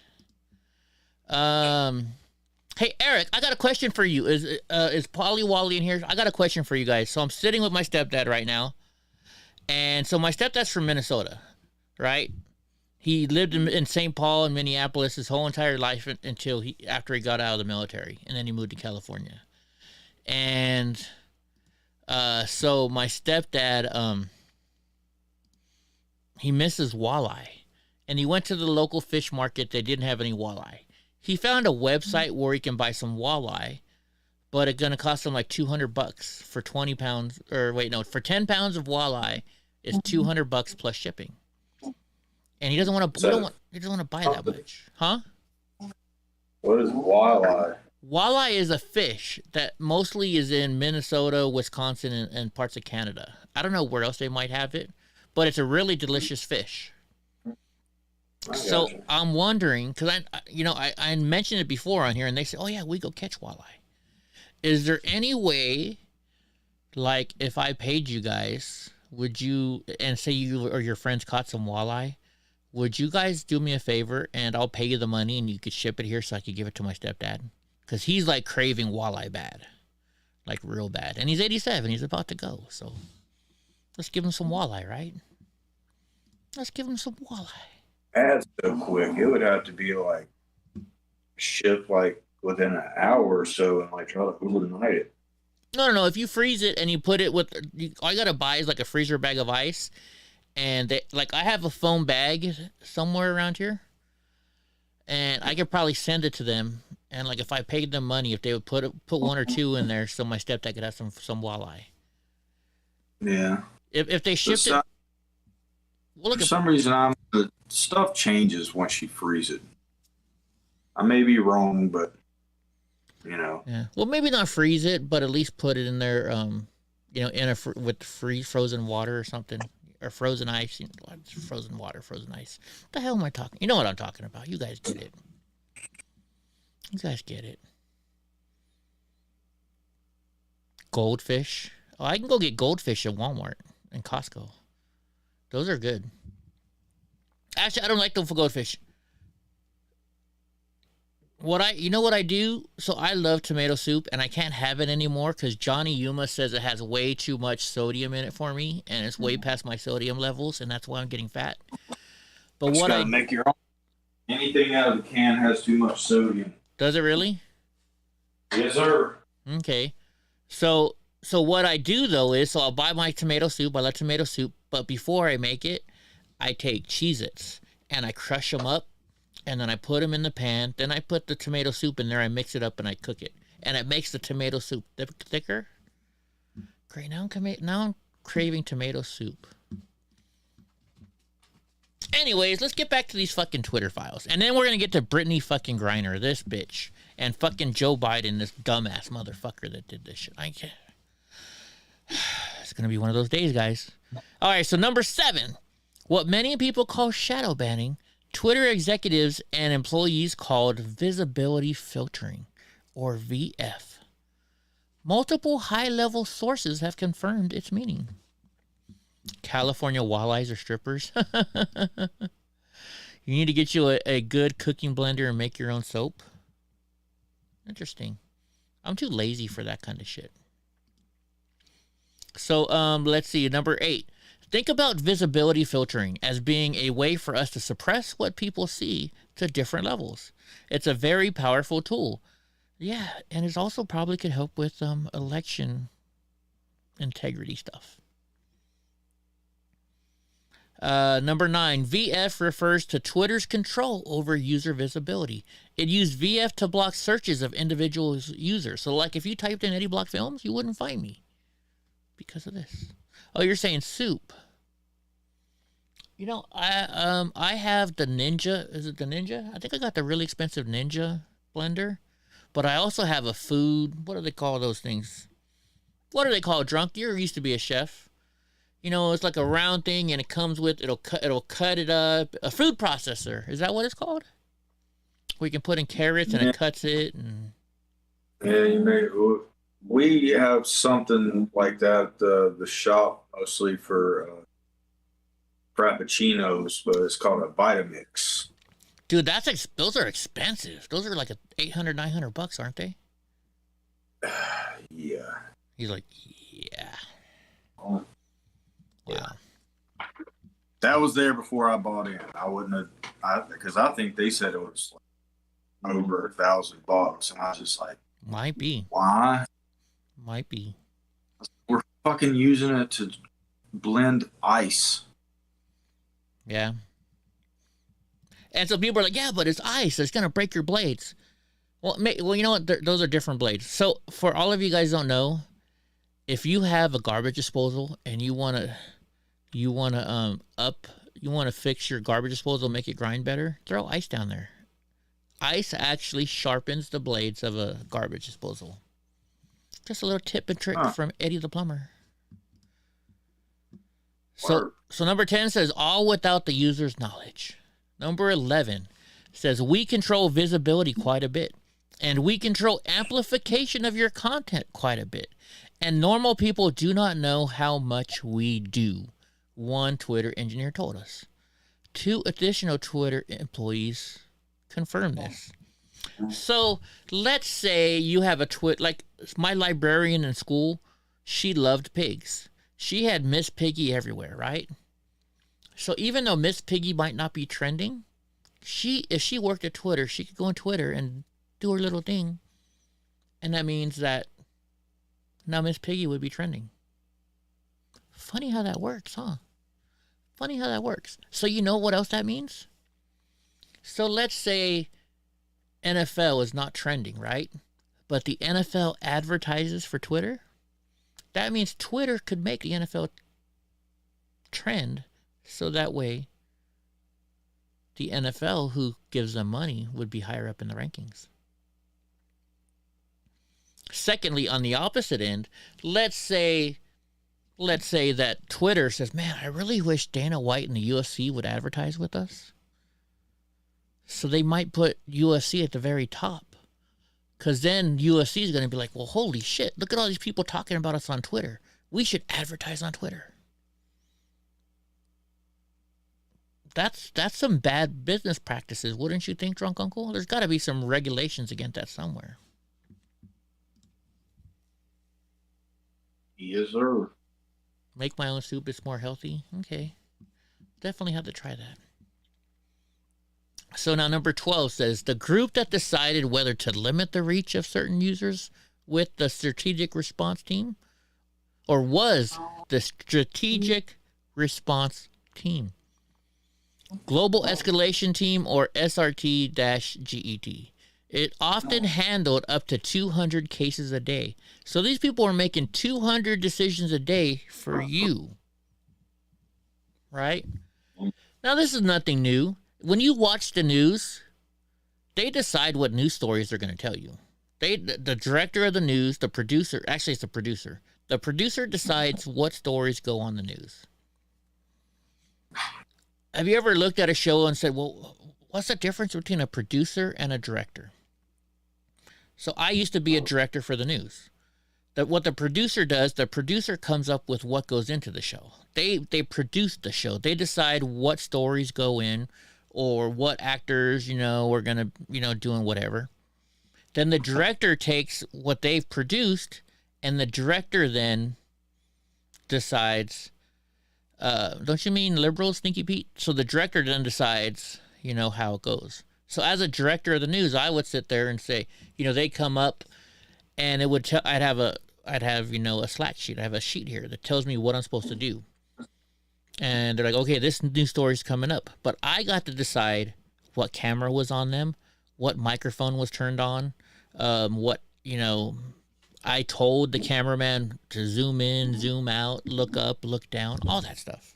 [SPEAKER 1] Hey, Eric, I got a question for you. Is Polly Wally in here? I got a question for you guys. So I'm sitting with my stepdad right now. And so my stepdad's from Minnesota, right? He lived in St. Paul and Minneapolis his whole entire life until after he got out of the military, and then he moved to California. And so my stepdad, he misses walleye, and he went to the local fish market. They didn't have any walleye. He found a website where he can buy some walleye, but it's gonna cost him like $200 for 20 pounds. Or wait, no, for 10 pounds of walleye, it's $200 plus shipping. And he doesn't want to. He doesn't want to buy that much, huh?
[SPEAKER 3] What is walleye?
[SPEAKER 1] Walleye is a fish that mostly is in Minnesota, Wisconsin, and parts of Canada. I don't know where else they might have it, but it's a really delicious fish. So I'm wondering, because I mentioned it before on here, and they said, "Oh yeah, we go catch walleye." Is there any way, like, if I paid you guys, would you, and say you or your friends caught some walleye? Would you guys do me a favor and I'll pay you the money and you could ship it here so I could give it to my stepdad? Because he's like craving walleye bad. Like real bad. And he's 87. He's about to go. So let's give him some walleye, right? Let's give him some walleye.
[SPEAKER 3] That's so quick. It would have to be like shipped like within an hour or so and like try to overnight it.
[SPEAKER 1] No. If you freeze it and you put it with, all you got to buy is like a freezer bag of ice. And I have a foam bag somewhere around here, and I could probably send it to them. And like if I paid them money, if they would put one or two in there, so my stepdad could have some walleye.
[SPEAKER 3] Yeah.
[SPEAKER 1] If they shipped it, well,
[SPEAKER 3] for some reason, the stuff changes once you freeze it. I may be wrong, but
[SPEAKER 1] Yeah. Well, maybe not freeze it, but at least put it in there. With frozen water or something. Or frozen ice, frozen water, frozen ice. What the hell am I talking? You know what I'm talking about. You guys get it. You guys get it. Goldfish. Oh, I can go get goldfish at Walmart and Costco. Those are good. Actually, I don't like them for goldfish. What I do? So I love tomato soup, and I can't have it anymore because Johnny Yuma says it has way too much sodium in it for me, and it's way past my sodium levels, and that's why I'm getting fat. But what I
[SPEAKER 3] make your own. Anything out of the can has too much sodium.
[SPEAKER 1] Does it really?
[SPEAKER 3] Yes, sir.
[SPEAKER 1] Okay. So what I do though is, I'll buy my tomato soup. I love tomato soup, but before I make it, I take Cheez-Its and I crush them up. And then I put them in the pan. Then I put the tomato soup in there. I mix it up and I cook it. And it makes the tomato soup thicker. Great. Now I'm craving tomato soup. Anyways, let's get back to these fucking Twitter files. And then we're going to get to Brittany fucking Griner, this bitch. And fucking Joe Biden, this dumbass motherfucker that did this shit. I can't. It's going to be one of those days, guys. All right, so number 7. What many people call shadow banning, Twitter executives and employees called visibility filtering, or VF. Multiple high-level sources have confirmed its meaning. California walleyes are strippers. You need to get you a good cooking blender and make your own soap. Interesting. I'm too lazy for that kind of shit. So, let's see. Number 8. Think about visibility filtering as being a way for us to suppress what people see to different levels. It's a very powerful tool. Yeah, and it also probably could help with election integrity stuff. Number 9, VF refers to Twitter's control over user visibility. It used VF to block searches of individual users. So, like, if you typed in EddieBlockFilms, you wouldn't find me because of this. Oh, you're saying soup. You know, I have the Ninja. Is it the Ninja? I think I got the really expensive Ninja blender. But I also have a food. What do they call those things? What do they call drunk? You used to be a chef. You know, it's like a round thing, and it comes with it'll cut it up. A food processor. Is that what it's called? Where you can put in carrots and it cuts it. And
[SPEAKER 3] Yeah, we have something like that at the shop, mostly for frappuccinos, but it's called a Vitamix.
[SPEAKER 1] Dude, those are expensive. Those are like $800, $900, aren't they?
[SPEAKER 3] Yeah.
[SPEAKER 1] He's like, yeah.
[SPEAKER 3] Oh,
[SPEAKER 1] Wow.
[SPEAKER 3] that was there before I bought in. I wouldn't have, because I think they said it was like over $1,000, and I was just like,
[SPEAKER 1] Might be.
[SPEAKER 3] why?
[SPEAKER 1] Might be.
[SPEAKER 3] We're fucking using it to blend ice.
[SPEAKER 1] Yeah. And so people are like, yeah, but it's ice. It's going to break your blades. Well, you know what? Those are different blades. So for all of you guys don't know, if you have a garbage disposal and you want to fix your garbage disposal, make it grind better, throw ice down there. Ice actually sharpens the blades of a garbage disposal. Just a little tip and trick from Eddie the plumber. So number 10 says all without the user's knowledge. Number 11 says we control visibility quite a bit, and we control amplification of your content quite a bit, and normal people do not know how much we do. One Twitter engineer told us. 2 additional Twitter employees confirmed this. So let's say you have a like my librarian in school, she loved pigs. She had Miss Piggy everywhere, right? So even though Miss Piggy might not be trending, if she worked at Twitter, she could go on Twitter and do her little thing. And that means that now Miss Piggy would be trending. Funny how that works, huh? Funny how that works. So you know what else that means? So let's say NFL is not trending, right? But the NFL advertises for Twitter. That means Twitter could make the NFL trend, so that way the NFL, who gives them money, would be higher up in the rankings. Secondly, on the opposite end, let's say that Twitter says, man, I really wish Dana White and the UFC would advertise with us. So they might put UFC at the very top. Because then UFC is going to be like, well, holy shit, look at all these people talking about us on Twitter. We should advertise on Twitter. That's some bad business practices, wouldn't you think, Drunk Uncle? There's got to be some regulations against that somewhere.
[SPEAKER 3] Yes, sir.
[SPEAKER 1] Make my own soup, it's more healthy. Okay. Definitely have to try that. So now number 12 says, the group that decided whether to limit the reach of certain users with the strategic response team, or was the strategic response team, global escalation team, or SRT-GET. It often handled up to 200 cases a day. So these people are making 200 decisions a day for you. Right? Now, this is nothing new. When you watch the news, they decide what news stories they're going to tell you. The director of the news, the producer, actually it's the producer. The producer decides what stories go on the news. Have you ever looked at a show and said, well, what's the difference between a producer and a director? So I used to be a director for the news. What the producer does, the producer comes up with what goes into the show. They produce the show. They decide what stories go in, or what actors, are going to, doing whatever. Then the director takes what they've produced, and the director then decides, don't you mean liberal, Stinky Pete? So the director then decides, how it goes. So as a director of the news, I would sit there and say, they come up, and it would I'd have a Slack sheet. I have a sheet here that tells me what I'm supposed to do. And they're like, okay, this new story's coming up. But I got to decide what camera was on them, what microphone was turned on, I told the cameraman to zoom in, zoom out, look up, look down, all that stuff.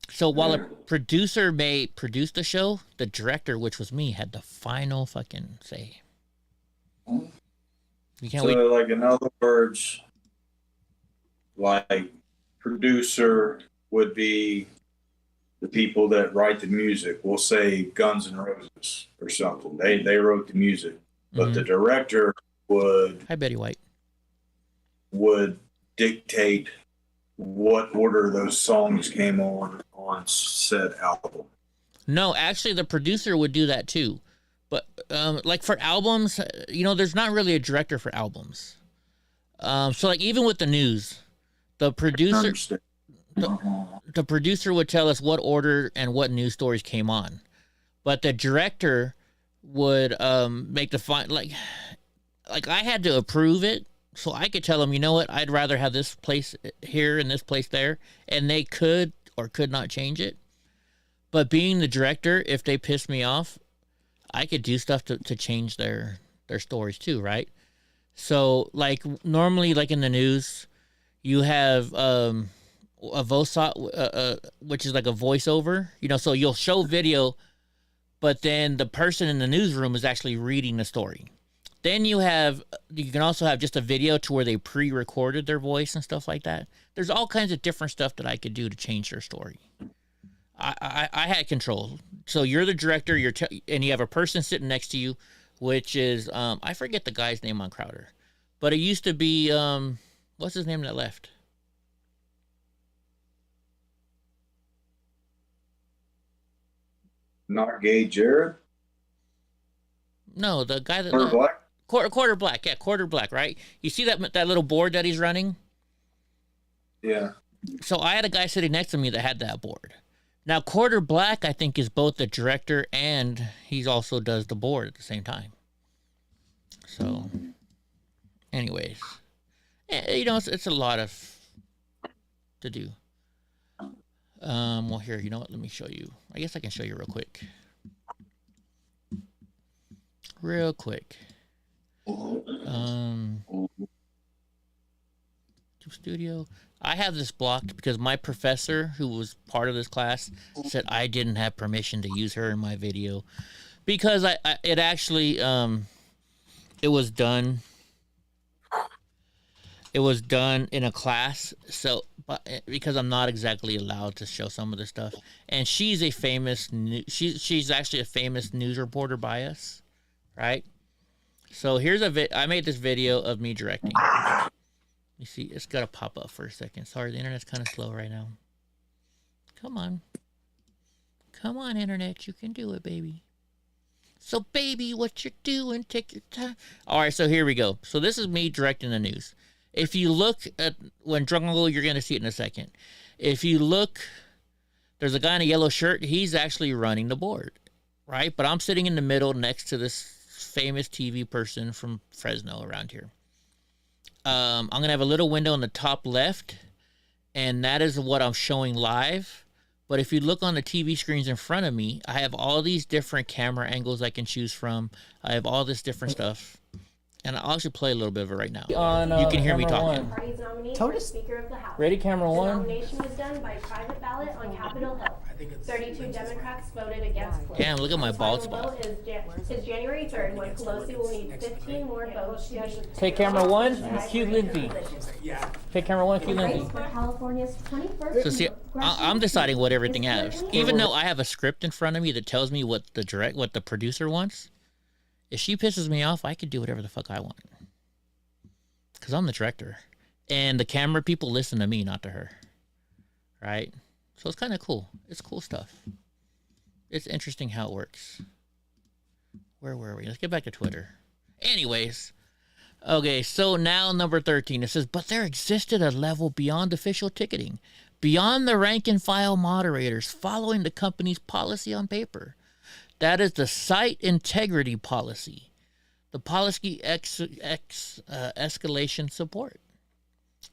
[SPEAKER 1] So while a producer may produce the show, the director, which was me, had the final fucking say. You can't wait.
[SPEAKER 3] Like, in other words, like, producer would be the people that write the music. We'll say Guns N' Roses or something. They wrote the music, but the director would.
[SPEAKER 1] Hi, Betty White.
[SPEAKER 3] Would dictate what order those songs came on said album.
[SPEAKER 1] No, actually, the producer would do that too. But like for albums, there's not really a director for albums. So like even with the news, the producer would tell us what order and what news stories came on, but the director would make the like I had to approve it, so I could tell them, you know what, I'd rather have this place here and this place there, and they could or could not change it. But being the director, if they pissed me off, I could do stuff to change their stories too, right? So like normally, like in the news, you have a voice, which is like a voiceover, so you'll show video, but then the person in the newsroom is actually reading the story. Then you can also have just a video to where they pre-recorded their voice and stuff like that. There's all kinds of different stuff that I could do to change their story. I had control. So you're the director, and you have a person sitting next to you, which is, I forget the guy's name on Crowder, but it used to be, what's his name that left?
[SPEAKER 3] Not Gay Jared?
[SPEAKER 1] No, the guy that
[SPEAKER 3] Quarter Black?
[SPEAKER 1] Quarter Black, yeah, Quarter Black, right? You see that little board that he's running?
[SPEAKER 3] Yeah.
[SPEAKER 1] So I had a guy sitting next to me that had that board. Now, Quarter Black, I think, is both the director and he also does the board at the same time. So, anyways, it's a lot to do. Well, here, you know what? Let me show you. I guess I can show you real quick. Studio. I have this blocked because my professor, who was part of this class, said I didn't have permission to use her in my video because it actually it was done in a class, so because I'm not exactly allowed to show some of the stuff, and she's actually a famous news reporter by us, right? So here's I made this video of me directing. You see, it's got to pop up for a second. Sorry, the internet's kind of slow right now. Come on, internet, you can do it, baby. So, baby, what you're doing, take your time. All right, so here we go. So this is me directing the news. If you look at when Drungle, you're going to see it in a second. If you look, there's a guy in a yellow shirt. He's actually running the board, right? But I'm sitting in the middle next to this famous TV person from Fresno around here. I'm going to have a little window on the top left, and that is what I'm showing live. But if you look on the TV screens in front of me, I have all these different camera angles I can choose from. I have all this different stuff. And I'll actually play a little bit of it right now. You can hear me talking.
[SPEAKER 5] Party's nominee for Speaker of the House.
[SPEAKER 1] Ready, camera one?
[SPEAKER 5] The nomination was done by private ballot on Capitol Hill. 32 Democrats voted against Pelosi.
[SPEAKER 1] Damn, look at my bald
[SPEAKER 5] The
[SPEAKER 1] spot.
[SPEAKER 5] final vote is January 3rd, when Pelosi will need 15 more votes.
[SPEAKER 1] Okay, camera one, cue Lindsay. Okay, camera one, cue Lindsay.
[SPEAKER 5] For California's 21st.
[SPEAKER 1] So see, I'm deciding what everything has. Even though I have a script in front of me that tells me what the producer wants, if she pisses me off, I can do whatever the fuck I want. Because I'm the director. And the camera people listen to me, not to her. Right? So it's kind of cool. It's cool stuff. It's interesting how it works. Where were we? Let's get back to Twitter. Anyways. Okay, so now number 13. It says, but there existed a level beyond official ticketing. Beyond the rank and file moderators following the company's policy on paper. That is the site integrity policy. The policy escalation support,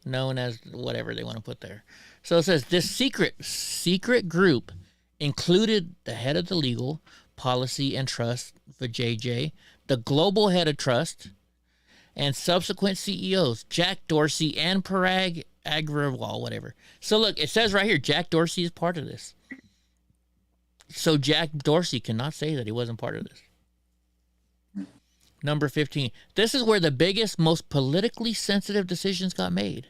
[SPEAKER 1] known as whatever they want to put there. So it says this secret group included the head of the legal, policy, and trust for JJ, the global head of trust, and subsequent CEOs, Jack Dorsey and Parag Agrawal, whatever. So look, it says right here, Jack Dorsey is part of this. So Jack Dorsey cannot say that he wasn't part of this. Number 15. This is where the biggest, most politically sensitive decisions got made.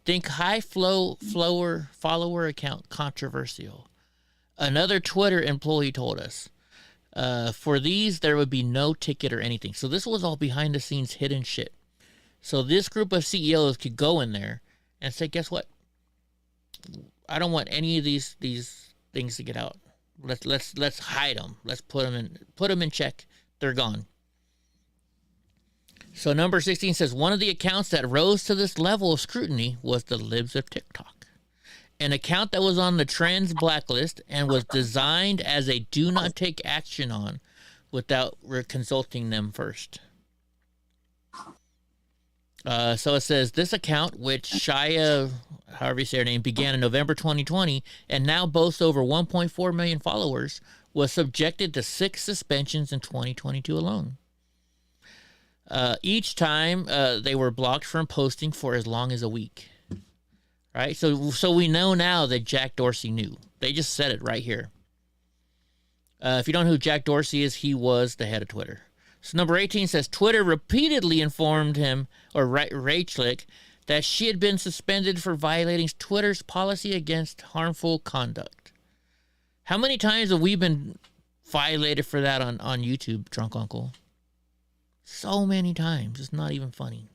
[SPEAKER 1] Think high follower account controversial. Another Twitter employee told us, for these, there would be no ticket or anything. So this was all behind the scenes hidden shit. So this group of CEOs could go in there and say, guess what? I don't want any of these things to get out. Let's hide them. Let's put them in check. They're gone. So number 16 says one of the accounts that rose to this level of scrutiny was the Libs of TikTok, an account that was on the trends blacklist and was designed as a do not take action on without consulting them first. So it says this account, which Shia, however you say her name, began in November 2020 and now boasts over 1.4 million followers, was subjected to 6 suspensions in 2022 alone. Each time they were blocked from posting for as long as a week. Right? So we know now that Jack Dorsey knew. They just said it right here. If you don't know who Jack Dorsey is, he was the head of Twitter. So number 18 says Twitter repeatedly informed him, or Rachel, that she had been suspended for violating Twitter's policy against harmful conduct. How many times have we been violated for that on YouTube, Drunk Uncle? So many times. It's not even funny.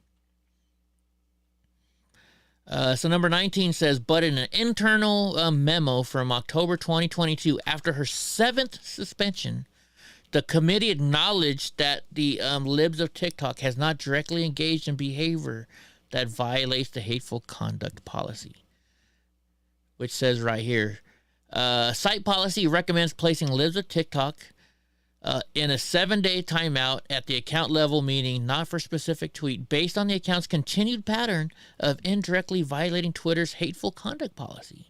[SPEAKER 1] So number 19 says, but in an internal memo from October 2022, after her 7th suspension, the committee acknowledged that the Libs of TikTok has not directly engaged in behavior that violates the hateful conduct policy, which says right here, site policy recommends placing Libs of TikTok in a 7-day timeout at the account level, meaning not for specific tweet, based on the account's continued pattern of indirectly violating Twitter's hateful conduct policy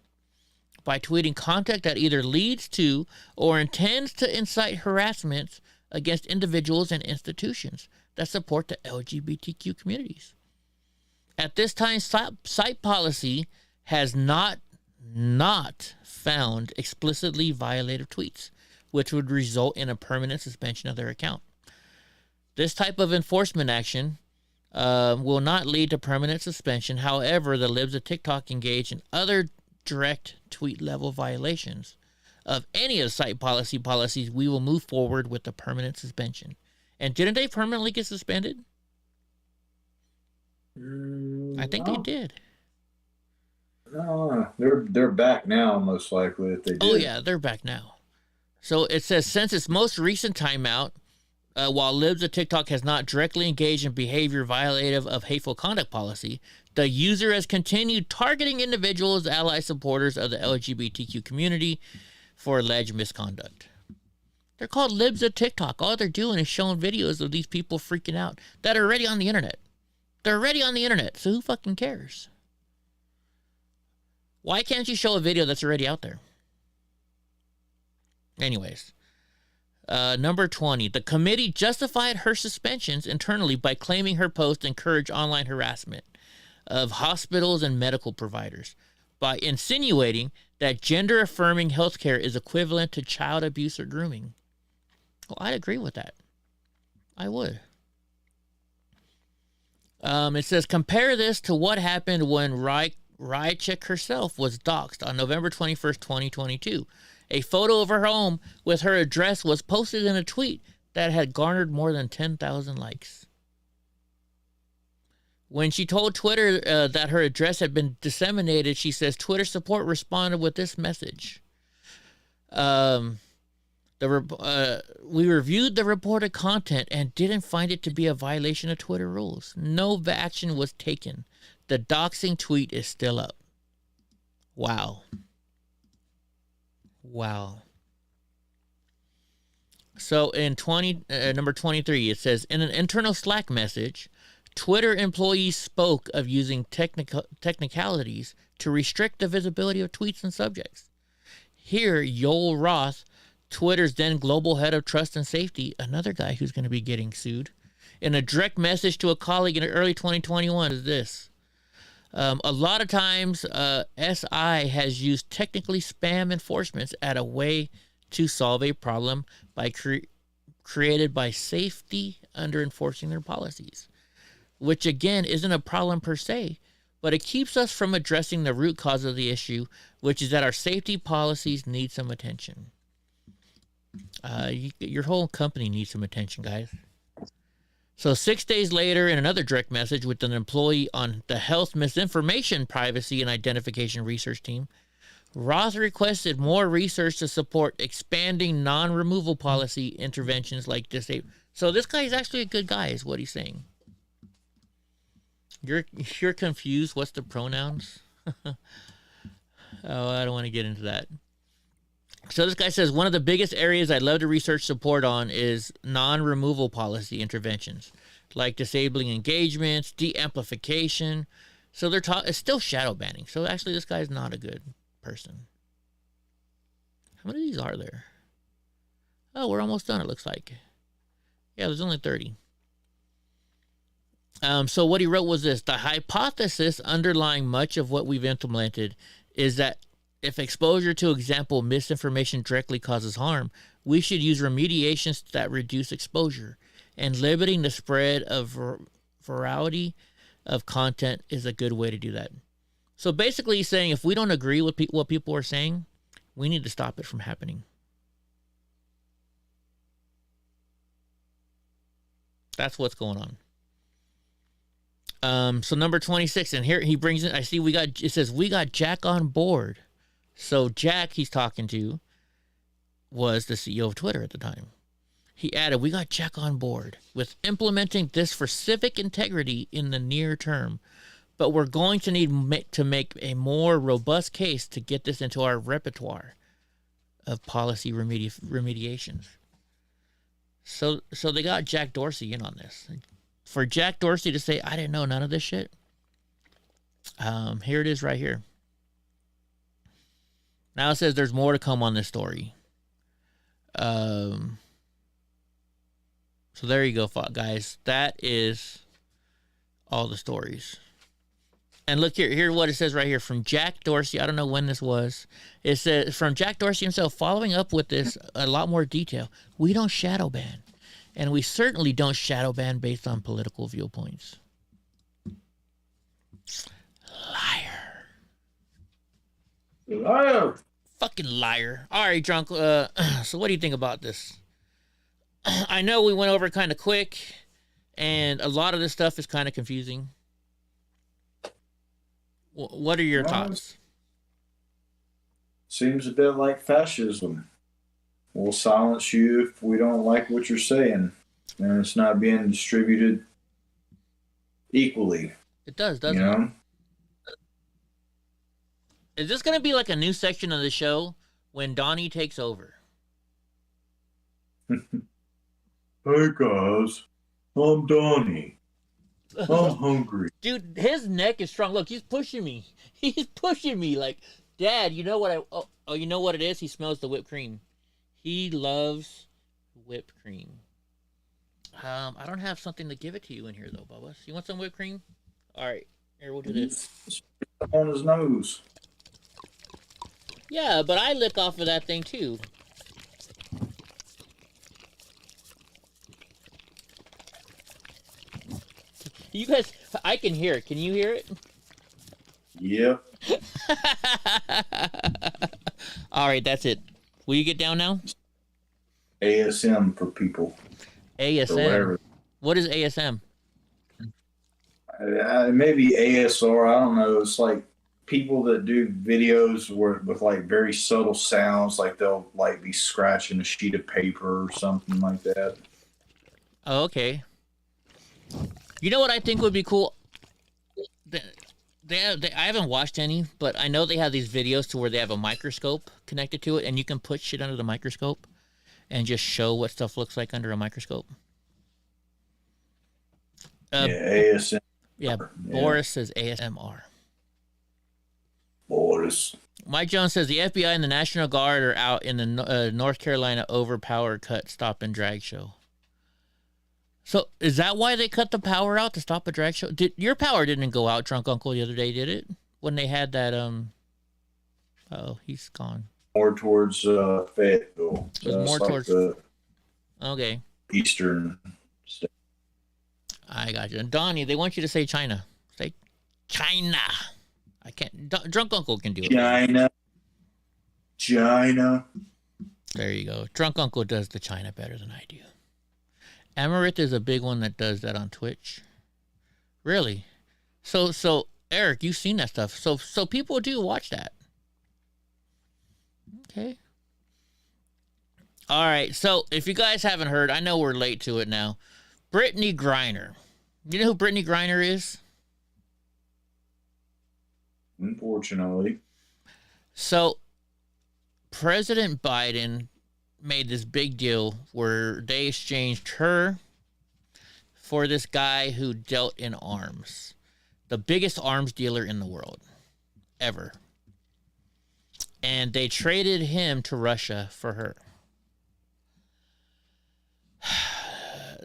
[SPEAKER 1] by tweeting content that either leads to or intends to incite harassment against individuals and institutions that support the LGBTQ communities. At this time, site policy has not found explicitly violative tweets, which would result in a permanent suspension of their account. This type of enforcement action will not lead to permanent suspension. However, the Libs of TikTok engage in other direct tweet level violations of any of site policies. We will move forward with the permanent suspension. And didn't they permanently get suspended? I think they did.
[SPEAKER 3] No, they're back now, most likely, if they did.
[SPEAKER 1] Oh yeah, they're back now. So it says, since its most recent timeout, while Libs of TikTok has not directly engaged in behavior violative of hateful conduct policy, the user has continued targeting individuals, allies, supporters of the LGBTQ community for alleged misconduct. They're called Libs of TikTok. All they're doing is showing videos of these people freaking out that are already on the internet. They're already on the internet, so who fucking cares? Why can't you show a video that's already out there? Anyways, number 20, the committee justified her suspensions internally by claiming her post encouraged online harassment of hospitals and medical providers by insinuating that gender-affirming healthcare is equivalent to child abuse or grooming. Well, I'd agree with that. I would. It says, compare this to what happened when Rychik herself was doxxed on November 21st, 2022. A photo of her home with her address was posted in a tweet that had garnered more than 10,000 likes. When she told Twitter that her address had been disseminated, she says Twitter support responded with this message. We reviewed the reported content and didn't find it to be a violation of Twitter rules. No action was taken. The doxing tweet is still up. Wow. So in number 23, it says, in an internal Slack message, Twitter employees spoke of using technicalities to restrict the visibility of tweets and subjects. Here, Yoel Roth, Twitter's then global head of trust and safety, another guy who's going to be getting sued, in a direct message to a colleague in early 2021 is this. A lot of times, SI has used technically spam enforcements as a way to solve a problem by created by safety under enforcing their policies, which again isn't a problem per se, but it keeps us from addressing the root cause of the issue, which is that our safety policies need some attention. Your whole company needs some attention, guys. So 6 days later, in another direct message with an employee on the Health Misinformation Privacy and Identification Research Team, Roth requested more research to support expanding non-removal policy interventions like disable. So this guy is actually a good guy, is what he's saying. You're confused. What's the pronouns? Oh, I don't want to get into that. So this guy says one of the biggest areas I'd love to research support on is non-removal policy interventions, like disabling engagements, de-amplification. So it's still shadow banning. So actually, this guy's not a good person. How many of these are there? Oh, we're almost done, it looks like. Yeah, there's only 30. So what he wrote was this: the hypothesis underlying much of what we've implemented is that if exposure to, example, misinformation directly causes harm, we should use remediations that reduce exposure, and limiting the spread of virality of content is a good way to do that. So basically he's saying if we don't agree with what people are saying, we need to stop it from happening. That's what's going on. So number 26, and here he brings in, I see it says we got Jack on board. So Jack he's talking to was the CEO of Twitter at the time. He added, we got Jack on board with implementing this for civic integrity in the near term, but we're going to need to make a more robust case to get this into our repertoire of policy remediations. So they got Jack Dorsey in on this. For Jack Dorsey to say, I didn't know none of this shit. Here it is right here. Now it says there's more to come on this story. So there you go, guys. That is all the stories. And look here. Here's what it says right here from Jack Dorsey. I don't know when this was. It says from Jack Dorsey himself, following up with this a lot more detail. We don't shadow ban. And we certainly don't shadow ban based on political viewpoints.
[SPEAKER 3] Liar.
[SPEAKER 1] Fucking liar. All right, Drunk. So what do you think about this? I know we went over kind of quick, and a lot of this stuff is kind of confusing. What are your thoughts?
[SPEAKER 3] Seems a bit like fascism. We'll silence you if we don't like what you're saying, and it's not being distributed equally.
[SPEAKER 1] It does, doesn't it? Is this going to be like a new section of the show when Donnie takes over?
[SPEAKER 3] Hey guys, I'm Donnie. I'm hungry.
[SPEAKER 1] Dude, his neck is strong. Look, he's pushing me. He's pushing me like, Dad, you know what you know what it is? He smells the whipped cream. He loves whipped cream. I don't have something to give it to you in here though, Bubba. You want some whipped cream? All right, here, we'll do this.
[SPEAKER 3] On his nose.
[SPEAKER 1] Yeah, but I lick off of that thing too. You guys, I can hear it. Can you hear it?
[SPEAKER 3] Yep.
[SPEAKER 1] All right, that's it. Will you get down now?
[SPEAKER 3] ASM for people.
[SPEAKER 1] ASM. What is ASM?
[SPEAKER 3] Maybe ASR. I don't know. It's like people that do videos with like very subtle sounds, like they'll like be scratching a sheet of paper or something like that.
[SPEAKER 1] Oh, okay. You know what I think would be cool? I haven't watched any, but I know they have these videos to where they have a microscope connected to it, and you can put shit under the microscope and just show what stuff looks like under a microscope.
[SPEAKER 3] Yeah, ASMR.
[SPEAKER 1] Yeah, Boris says ASMR.
[SPEAKER 3] Boris.
[SPEAKER 1] Mike Jones says the FBI and the National Guard are out in the North Carolina overpower cut stop and drag show. So is that why they cut the power out to stop a drag show? Your power didn't go out, Drunk Uncle, the other day, did it? When they had that oh, he's gone.
[SPEAKER 3] More towards Fayetteville.
[SPEAKER 1] It was more
[SPEAKER 3] like
[SPEAKER 1] towards
[SPEAKER 3] the
[SPEAKER 1] okay.
[SPEAKER 3] Eastern state.
[SPEAKER 1] I got you. And Donnie, they want you to say China. Say China. I can't. Drunk Uncle can do it.
[SPEAKER 3] China.
[SPEAKER 1] There you go. Drunk Uncle does the China better than I do. Amaranth is a big one that does that on Twitch. Really? So Eric, you've seen that stuff. So people do watch that. Okay. All right. So if you guys haven't heard, I know we're late to it now. Brittany Griner. You know who Brittany Griner is?
[SPEAKER 3] Unfortunately.
[SPEAKER 1] So President Biden made this big deal where they exchanged her for this guy who dealt in arms. The biggest arms dealer in the world ever. And they traded him to Russia for her.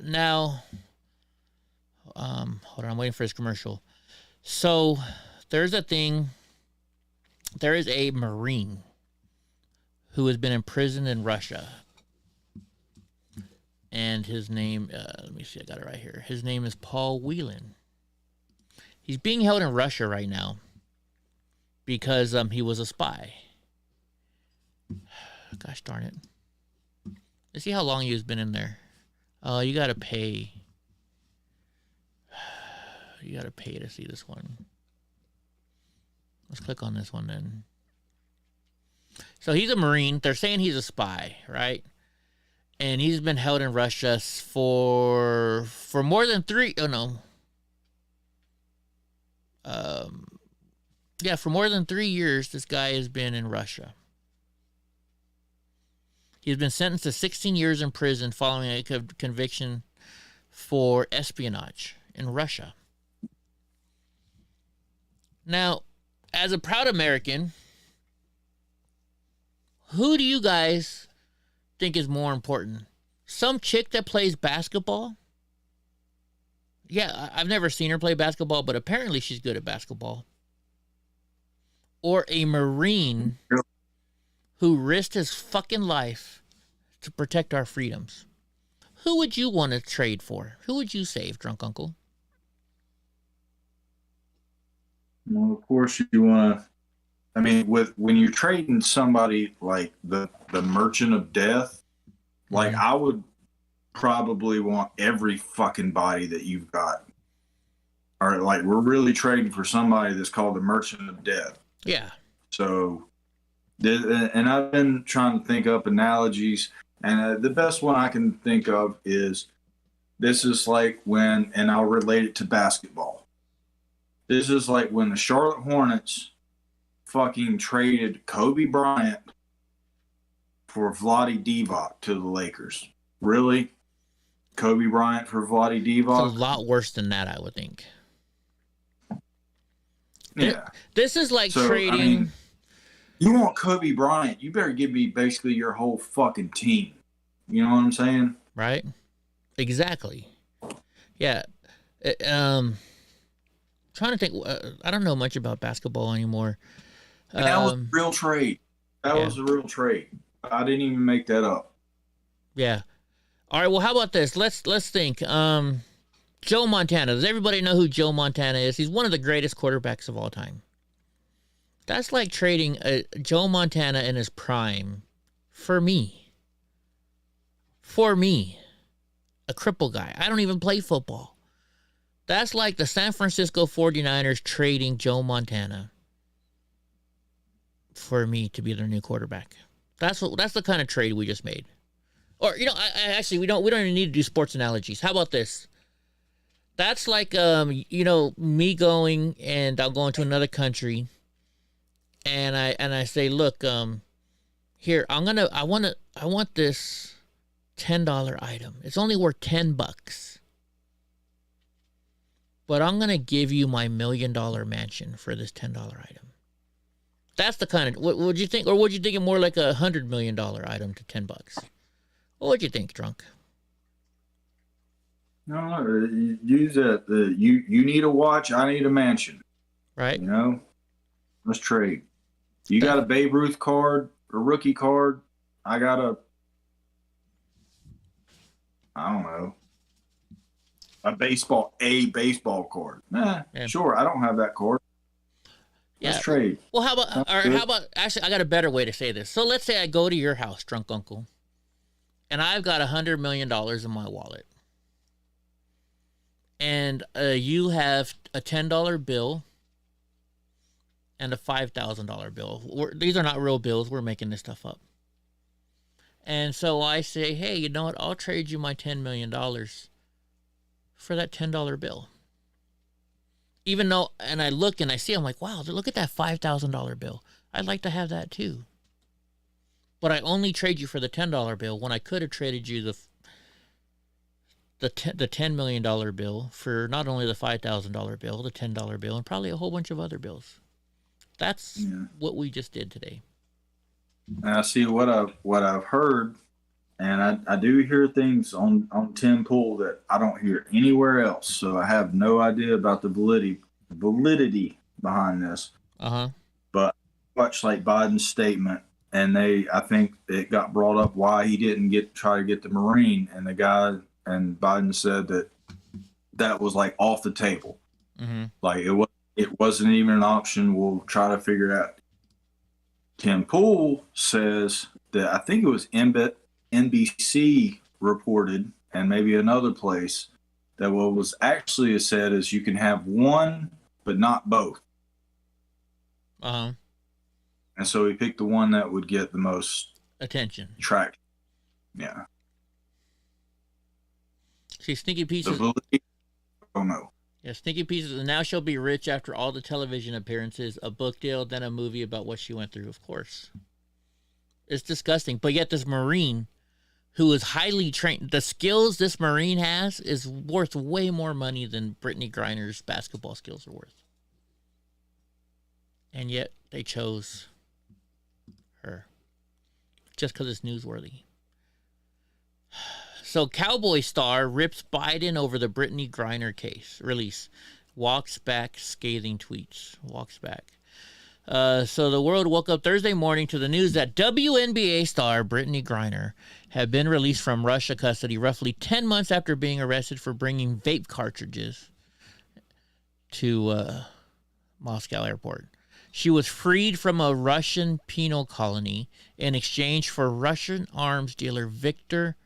[SPEAKER 1] Now, hold on, I'm waiting for his commercial. So there's a thing. There is a Marine who has been imprisoned in Russia. And his name, let me see, I got it right here. His name is Paul Whelan. He's being held in Russia right now because he was a spy. Gosh darn it. Let's see how long he's been in there. Oh, you got to pay. You got to pay to see this one. Let's click on this one then. So he's a Marine. They're saying he's a spy, right? And he's been held in Russia for more than for more than 3 years, this guy has been in Russia. He's been sentenced to 16 years in prison following a conviction for espionage in Russia. Now, as a proud American, who do you guys think is more important? Some chick that plays basketball? Yeah, I've never seen her play basketball, but apparently she's good at basketball. Or a Marine who risked his fucking life to protect our freedoms. Who would you want to trade for? Who would you save, Drunk Uncle?
[SPEAKER 3] Well, of course you want to. I mean, when you're trading somebody like the Merchant of Death, like I would probably want every fucking body that you've got. All right, like we're really trading for somebody that's called the Merchant of Death.
[SPEAKER 1] Yeah.
[SPEAKER 3] So, and I've been trying to think up analogies, and the best one I can think of is this is like when, and I'll relate it to basketball. This is like when the Charlotte Hornets fucking traded Kobe Bryant for Vlade Divac to the Lakers. Really? Kobe Bryant for Vlade Divac?
[SPEAKER 1] It's a lot worse than that, I would think.
[SPEAKER 3] Yeah.
[SPEAKER 1] This is like trading.
[SPEAKER 3] I mean, you want Kobe Bryant, you better give me basically your whole fucking team. You know what I'm saying?
[SPEAKER 1] Right? Exactly. Yeah. Trying to think. I don't know much about basketball anymore.
[SPEAKER 3] That was a real trade. That was a real trade. I didn't even make that up.
[SPEAKER 1] Yeah. All right. Well, how about this? Let's think. Joe Montana. Does everybody know who Joe Montana is? He's one of the greatest quarterbacks of all time. That's like trading Joe Montana in his prime for me. For me, a cripple guy. I don't even play football. That's like the San Francisco 49ers trading Joe Montana for me to be their new quarterback. That's the kind of trade we just made. Or, you know, I actually, we don't even need to do sports analogies. How about this? That's like, you know, me going and I'll go into another country and I say, look, here, I want this $10 item. It's only worth $10. But I'm going to give you my $1 million mansion for this $10 item. That's the kind of, what would you think? Or would you think it more like a $100 million item to $10? What would you think, Drunk?
[SPEAKER 3] No, use that. You need a watch, I need a mansion.
[SPEAKER 1] Right.
[SPEAKER 3] You know? Let's trade. You got a Babe Ruth card, a rookie card. I got I don't know. A baseball card. Sure, I don't have that card.
[SPEAKER 1] Yeah.
[SPEAKER 3] Let's trade.
[SPEAKER 1] Well, how about, actually, I got a better way to say this. So let's say I go to your house, Drunk Uncle, and I've got $100 million in my wallet. And you have a $10 bill and a $5,000 bill. These are not real bills. We're making this stuff up. And so I say, hey, you know what? I'll trade you my $10 million for that $10 bill. Even though, and I look and I see, I'm like, wow, look at that $5,000 bill. I'd like to have that too. But I only trade you for the $10 bill when I could have traded you the $10 million bill for not only the $5,000 bill, the $10 bill, and probably a whole bunch of other bills. That's what we just did today.
[SPEAKER 3] And I see what I've heard, and I do hear things on Tim Pool that I don't hear anywhere else. So I have no idea about the validity behind this. But much like Biden's statement, and I think it got brought up why he didn't try to get the Marine, and and Biden said that was like off the table. Like it wasn't even an option. We'll try to figure it out. Tim Pool says that I think it was NBC reported, and maybe another place, that what was actually said is you can have one, but not both. And so he picked the one that would get the most
[SPEAKER 1] attention.
[SPEAKER 3] Traction. Yeah.
[SPEAKER 1] See, Sneaky Pieces.
[SPEAKER 3] Oh no.
[SPEAKER 1] Yeah, Sneaky Pieces. Now she'll be rich after all the television appearances, a book deal, then a movie about what she went through. Of course, it's disgusting. But yet, this Marine, who is highly trained, the skills this Marine has is worth way more money than Brittany Griner's basketball skills are worth. And yet, they chose her just because it's newsworthy. So Cowboy star rips Biden over the Brittany Griner case. Release. Walks back scathing tweets. Walks back. So the world woke up Thursday morning to the news that WNBA star Brittany Griner had been released from Russia custody roughly 10 months after being arrested for bringing vape cartridges to Moscow airport. She was freed from a Russian penal colony in exchange for Russian arms dealer Victor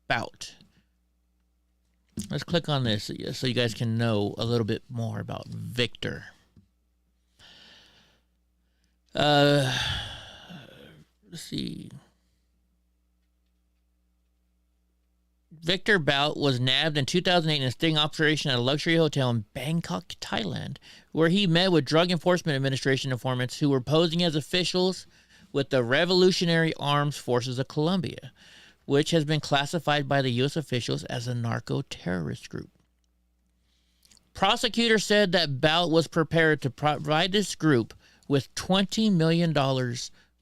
[SPEAKER 1] Bout. Let's click on this so you guys can know a little bit more about Victor. Let's see. Victor Bout was nabbed in 2008 in a sting operation at a luxury hotel in Bangkok, Thailand, where he met with Drug Enforcement Administration informants who were posing as officials with the Revolutionary Armed Forces of Colombia, which has been classified by the U.S. officials as a narco-terrorist group. Prosecutors said that Bout was prepared to provide this group with $20 million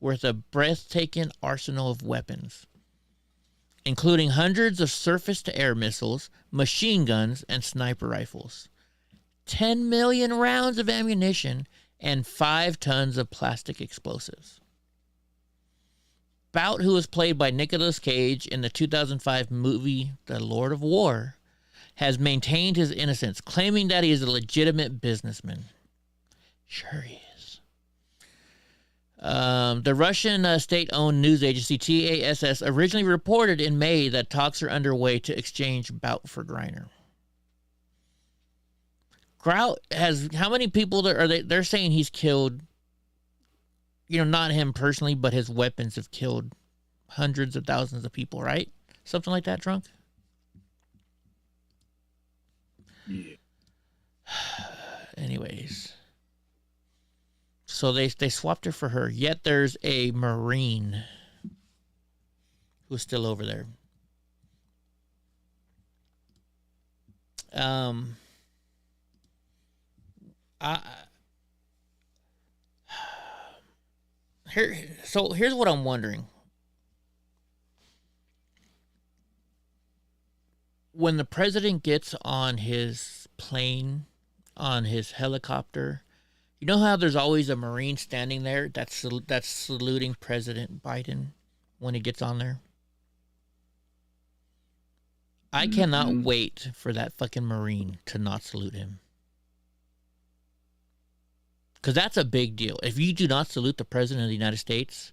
[SPEAKER 1] worth of breathtaking arsenal of weapons, including hundreds of surface-to-air missiles, machine guns, and sniper rifles, 10 million rounds of ammunition, and 5 tons of plastic explosives. Bout, who was played by Nicolas Cage in the 2005 movie The Lord of War, has maintained his innocence, claiming that he is a legitimate businessman. Sure he is. The Russian state-owned news agency TASS originally reported in May that talks are underway to exchange Bout for Griner. Grout has, how many people are they? They're saying he's killed, not him personally, but his weapons have killed hundreds of thousands of people, right? Something like that, Drunk?
[SPEAKER 3] Yeah.
[SPEAKER 1] Anyways. So they swapped her for her. Yet there's a Marine who's still over there. Here's what I'm wondering. When the president gets on his plane, on his helicopter, you know how there's always a Marine standing there that's saluting President Biden when he gets on there? I cannot wait for that fucking Marine to not salute him. Because that's a big deal. If you do not salute the President of the United States,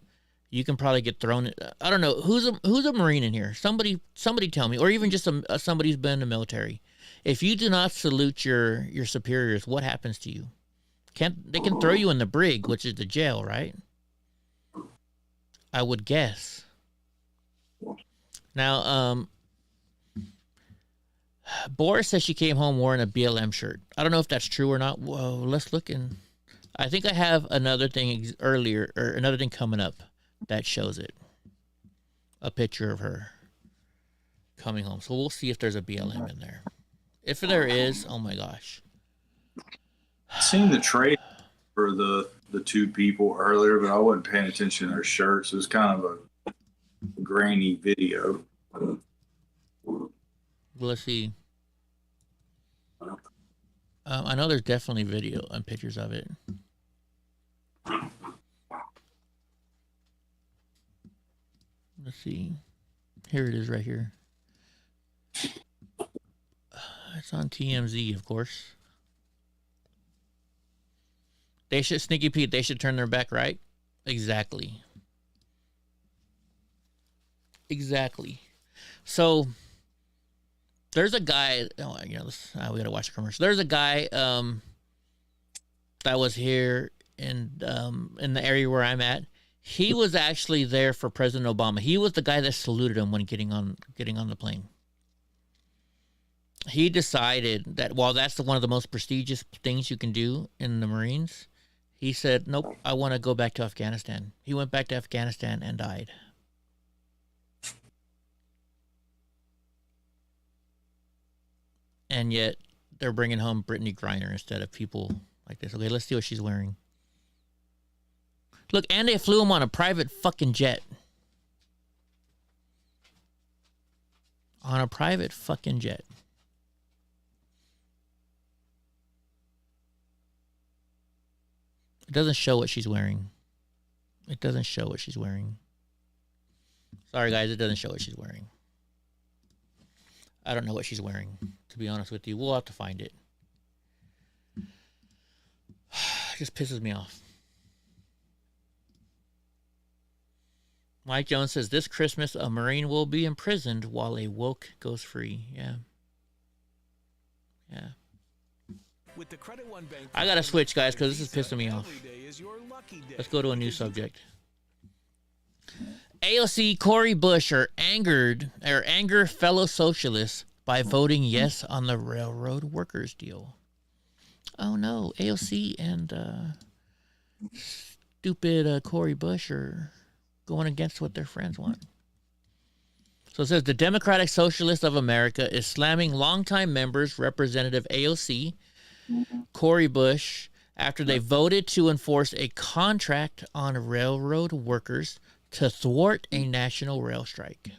[SPEAKER 1] you can probably get thrown. I don't know. Who's a Marine in here? Somebody tell me. Or even just somebody who's been in the military. If you do not salute your superiors, what happens to you? They can throw you in the brig, which is the jail, right? I would guess. Now, Boris says she came home wearing a BLM shirt. I don't know if that's true or not. Whoa, let's look in. I think I have another thing earlier, or another thing coming up that shows it. A picture of her coming home. So we'll see if there's a BLM in there. If there is, oh my gosh.
[SPEAKER 3] I seen the trade for the two people earlier, but I wasn't paying attention to their shirts. It was kind of a grainy video.
[SPEAKER 1] Let's see. I know there's definitely video and pictures of it. Let's see. Here it is right here. It's on TMZ, of course. They should, Sneaky Pete, they should turn their back, right? Exactly. Exactly. So, there's a guy, we gotta watch the commercial. There's a guy that was here in the area where I'm at. He was actually there for President Obama. He was the guy that saluted him when getting on the plane. He decided that while that's one of the most prestigious things you can do in the Marines, he said, nope, I want to go back to Afghanistan. He went back to Afghanistan and died. And yet they're bringing home Brittany Griner instead of people like this. Okay, let's see what she's wearing. Look, and they flew him on a private fucking jet. On a private fucking jet. It doesn't show what she's wearing. It doesn't show what she's wearing. Sorry, guys, it doesn't show what she's wearing. I don't know what she's wearing, to be honest with you. We'll have to find it. It just pisses me off. Mike Jones says, this Christmas, a Marine will be imprisoned while a woke goes free. Yeah. Yeah.
[SPEAKER 6] With the Credit One Bank,
[SPEAKER 1] I gotta switch, guys, because this is pissing me off. Let's go to a new subject. AOC Cori Bush anger fellow socialists by voting yes on the railroad workers deal. Oh no, AOC and stupid Cori Bush are going against what their friends want. So it says the Democratic Socialists of America is slamming longtime members Representative AOC Cori Bush after they voted to enforce a contract on railroad workers to thwart a national rail strike.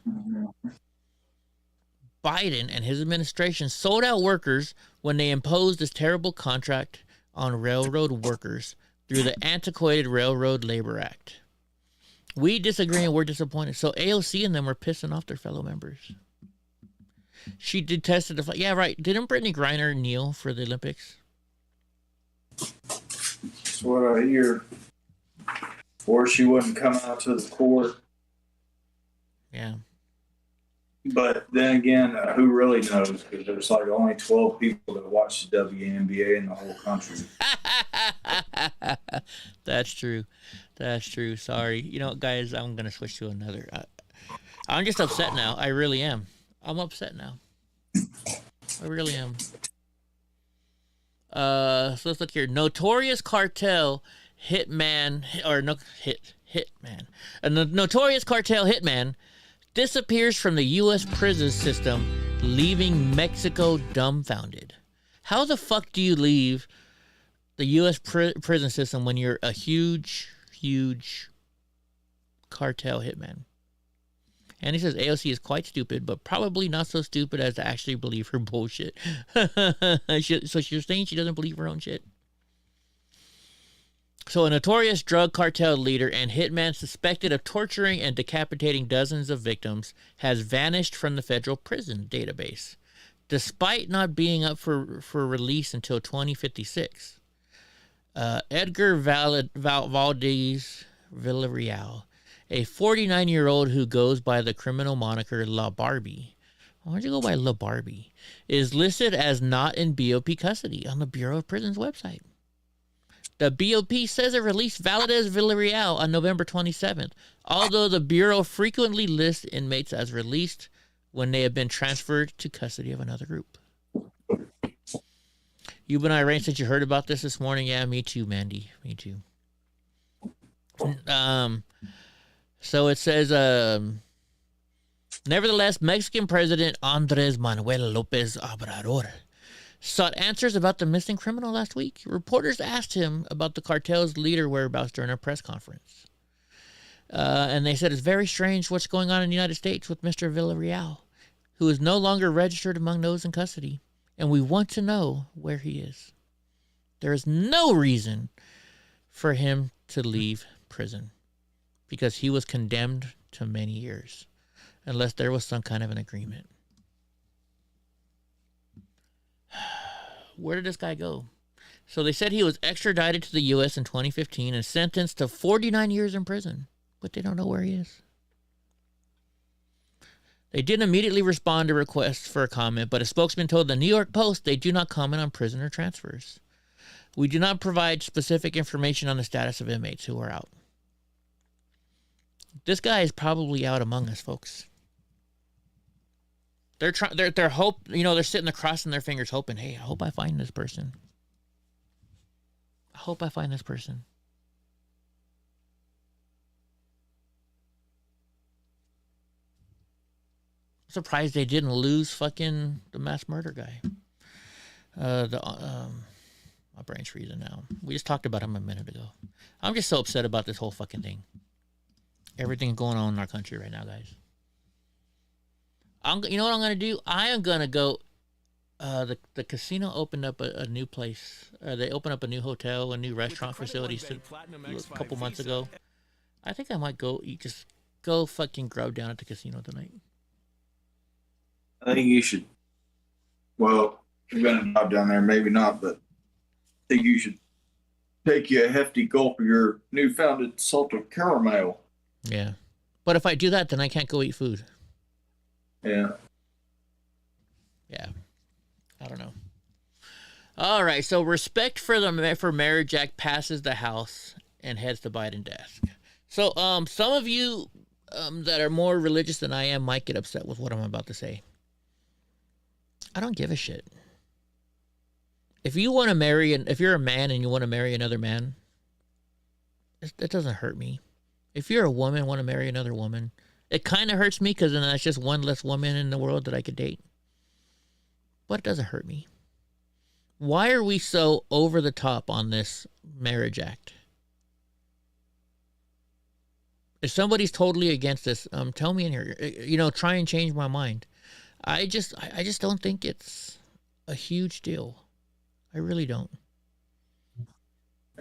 [SPEAKER 1] Biden and his administration sold out workers when they imposed this terrible contract on railroad workers through the antiquated Railroad Labor Act. We disagree and we're disappointed. So AOC and them were pissing off their fellow members. She detested the flag. Yeah, right. Didn't Brittany Griner kneel for the Olympics?
[SPEAKER 3] That's what I hear. Or she wouldn't come out to the court.
[SPEAKER 1] Yeah.
[SPEAKER 3] But then again, who really knows? Because there's like only 12 people that watch the WNBA in the whole country.
[SPEAKER 1] That's true. That's true. Sorry. You know, guys, I'm going to switch to another. I'm just upset now. I really am. I'm upset now. I really am. So let's look here. Notorious cartel hitman, or no, hitman. A notorious cartel hitman disappears from the U.S. prison system, leaving Mexico dumbfounded. How the fuck do you leave the U.S. prison system when you're a huge cartel hitman? And he says AOC is quite stupid, but probably not so stupid as to actually believe her bullshit. So she's saying she doesn't believe her own shit? So a notorious drug cartel leader and hitman suspected of torturing and decapitating dozens of victims has vanished from the federal prison database, despite not being up for release until 2056. Edgar Valdez Villarreal, a 49-year-old who goes by the criminal moniker La Barbie. Why'd you go by La Barbie? Is listed as not in BOP custody on the Bureau of Prisons website. The BOP says it released Valdez Villarreal on November 27th, although the Bureau frequently lists inmates as released when they have been transferred to custody of another group. You've been irate since you heard about this morning? Yeah, me too, Mandy. Me too. So it says, nevertheless, Mexican President Andres Manuel Lopez Obrador sought answers about the missing criminal last week. Reporters asked him about the cartel's leader whereabouts during a press conference. And they said, it's very strange what's going on in the United States with Mr. Villarreal, who is no longer registered among those in custody. And we want to know where he is. There is no reason for him to leave prison because he was condemned to many years, unless there was some kind of an agreement. Where did this guy go? So they said he was extradited to the U.S. in 2015 and sentenced to 49 years in prison, but they don't know where he is. They didn't immediately respond to requests for a comment, but a spokesman told the New York Post they do not comment on prisoner transfers. We do not provide specific information on the status of inmates who are out. This guy is probably out among us, folks. They're sitting there crossing their fingers hoping, hey, I hope I find this person. I hope I find this person. Surprised they didn't lose fucking the mass murder guy. My brain's freezing now. We just talked about him a minute ago. I'm just so upset about this whole fucking thing. Everything going on in our country right now, guys. You know what I'm going to do? I am going to go. The casino opened up a new place. They opened up a new hotel, a new restaurant facility a couple months ago. I think I might go eat. Just go fucking grub down at the casino tonight.
[SPEAKER 3] I think you should. Well, you're going to drive down there, maybe not, but I think you should take you a hefty gulp of your newfound salted caramel.
[SPEAKER 1] Yeah. But if I do that, then I can't go eat food.
[SPEAKER 3] Yeah.
[SPEAKER 1] Yeah. I don't know. All right. So respect for Marriage Act passes the House and heads to Biden desk. So some of you that are more religious than I am might get upset with what I'm about to say. I don't give a shit. If you want to marry, if you're a man and you want to marry another man, it doesn't hurt me. If you're a woman and want to marry another woman, it kind of hurts me because then that's just one less woman in the world that I could date. But it doesn't hurt me. Why are we so over the top on this Marriage Act? If somebody's totally against this, tell me in here. Try and change my mind. I just don't think it's a huge deal. I really don't.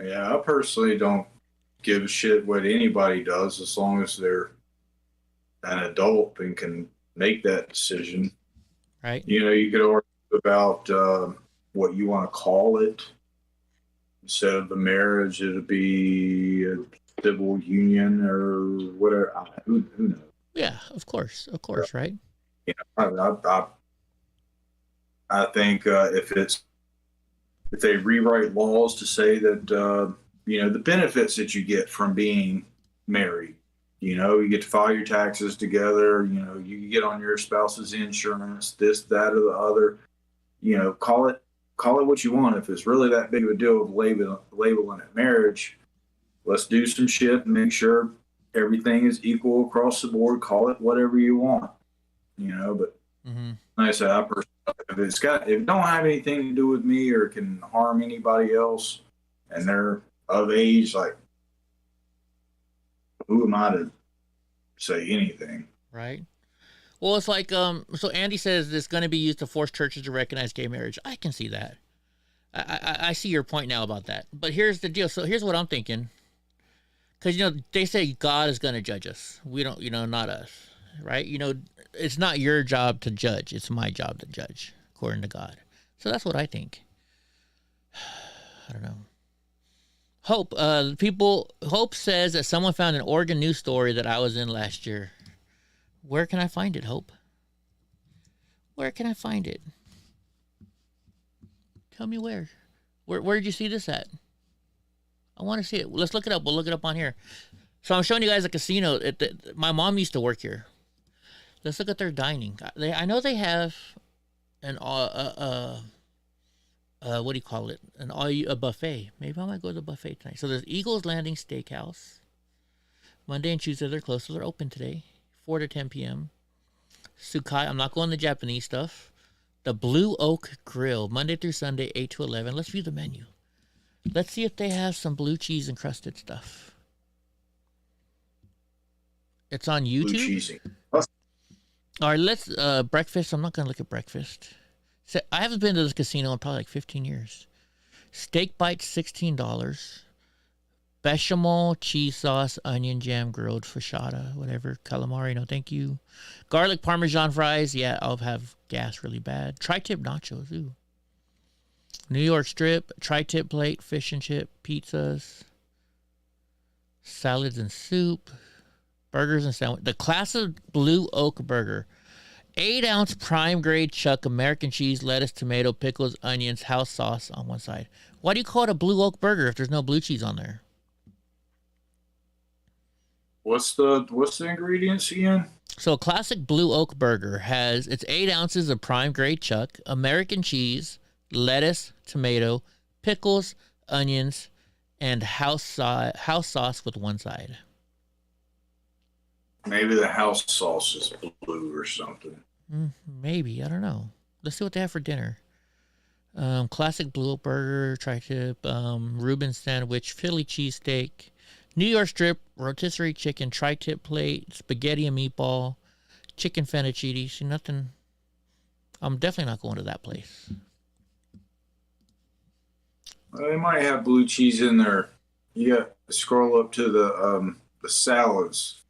[SPEAKER 3] Yeah, I personally don't give a shit what anybody does as long as they're an adult and can make that decision.
[SPEAKER 1] Right.
[SPEAKER 3] You could argue about what you want to call it. Instead of the marriage, it'd be a civil union or whatever. Who knows?
[SPEAKER 1] Yeah, of course, right?
[SPEAKER 3] I think if they rewrite laws to say that the benefits that you get from being married, you get to file your taxes together, you get on your spouse's insurance, this, that, or the other, call it what you want. If it's really that big of a deal of labeling it marriage, let's do some shit and make sure everything is equal across the board. Call it whatever you want, but like I said, if it don't have anything to do with me or can harm anybody else and they're of age, like, who am I to say anything?
[SPEAKER 1] Right. Well, it's like, so Andy says it's going to be used to force churches to recognize gay marriage. I can see that. I see your point now about that. But here's the deal. So here's what I'm thinking. Because, they say God is going to judge us. We don't, not us. Right? It's not your job to judge. It's my job to judge, according to God. So that's what I think. I don't know. Hope says that someone found an Oregon news story that I was in last year. Where can I find it, Hope? Where can I find it? Tell me where. Where did you see this at? I want to see it. Let's look it up. We'll look it up on here. So I'm showing you guys a casino. My mom used to work here. Let's look at their dining. I know they have an what do you call it? A buffet. Maybe I might go to the buffet tonight. So there's Eagles Landing Steakhouse. Monday and Tuesday they're closed, so they're open today, 4 to 10 p.m. Sukai. I'm not going the Japanese stuff. The Blue Oak Grill, Monday through Sunday, 8 to 11. Let's view the menu. Let's see if they have some blue cheese encrusted stuff. It's on YouTube.
[SPEAKER 3] Blue cheesy.
[SPEAKER 1] All right, let's breakfast. I'm not gonna look at breakfast. So I haven't been to this casino in probably like 15 years. Steak bites, $16. Bechamel, cheese sauce, onion jam, grilled fashada, whatever. Calamari, no thank you. Garlic Parmesan fries, yeah, I'll have gas really bad. Tri-tip nachos, ooh. New York strip, tri-tip plate, fish and chip, pizzas, salads and soup, burgers and sandwich. The classic Blue Oak Burger. 8-ounce prime grade chuck, American cheese, lettuce, tomato, pickles, onions, house sauce on one side. Why do you call it a Blue Oak Burger if there's no blue cheese on there?
[SPEAKER 3] What's the ingredients again?
[SPEAKER 1] So a classic Blue Oak Burger has, it's 8 ounces of prime grade chuck, American cheese, lettuce, tomato, pickles, onions, and house sauce with one side.
[SPEAKER 3] Maybe the house sauce is blue or something.
[SPEAKER 1] Maybe, I don't know. Let's see what they have for dinner. Classic Blue Oak Burger, tri-tip, Reuben sandwich, Philly cheesesteak, New York strip, rotisserie chicken, tri-tip plate, spaghetti and meatball, chicken fettuccine. See, nothing. I'm definitely not going to that place.
[SPEAKER 3] They might have blue cheese in there. You got to scroll up to the salads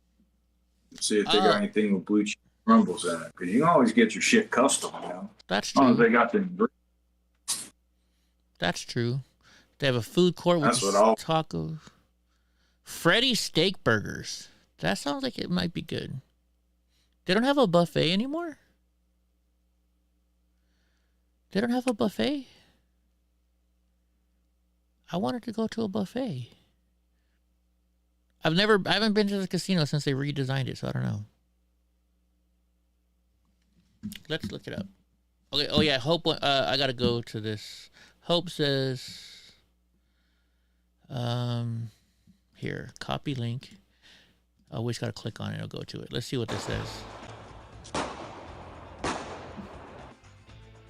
[SPEAKER 3] and see if they got anything with blue cheese crumbles in it. Because you can always get your shit custom, you know.
[SPEAKER 1] That's
[SPEAKER 3] as long as
[SPEAKER 1] true.
[SPEAKER 3] they got the.
[SPEAKER 1] That's true. They have a food court with tacos. Freddy's Steak Burgers. That sounds like it might be good. They don't have a buffet anymore? They don't have a buffet? I wanted to go to a buffet. I haven't been to the casino since they redesigned it, so I don't know. Let's look it up. Okay, oh yeah, Hope, I gotta go to this. Hope says, here, copy link. I always gotta click on it, I'll go to it. Let's see what this says.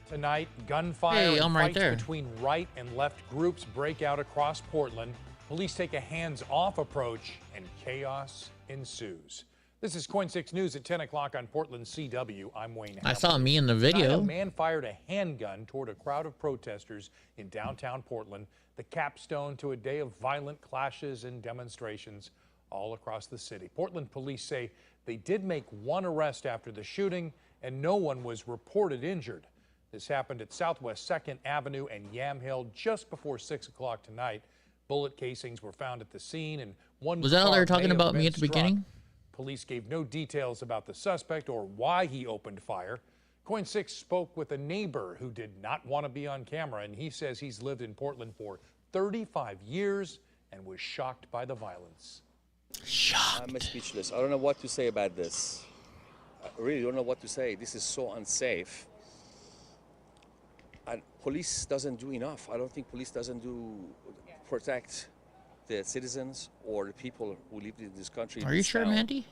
[SPEAKER 7] Tonight, gunfire and
[SPEAKER 1] right
[SPEAKER 7] fights
[SPEAKER 1] there.
[SPEAKER 7] between right and left groups break out across Portland. Police take a hands-off approach and chaos ensues. This is Coin 6 News at 10 o'clock on Portland CW. I'm Wayne Hamilton.
[SPEAKER 1] I saw me in the video.
[SPEAKER 7] A man fired a handgun toward a crowd of protesters in downtown Portland, the capstone to a day of violent clashes and demonstrations all across the city. Portland police say they did make one arrest after the shooting and no one was reported injured. This happened at Southwest 2nd Avenue and Yamhill just before 6 o'clock tonight. Bullet casings were found at the scene and one
[SPEAKER 1] Was that all they were talking about me at the beginning?
[SPEAKER 7] Police gave no details about the suspect or why he opened fire. Coin 6 spoke with a neighbor who did not want to be on camera, and he says he's lived in Portland for 35 years and was shocked by the violence.
[SPEAKER 1] Shocked.
[SPEAKER 8] I'm speechless. I don't know what to say about this. I really don't know what to say. This is so unsafe. And police doesn't do enough. I don't think police doesn't protect the citizens or the people who live in this country.
[SPEAKER 1] Are you sure, Mandy?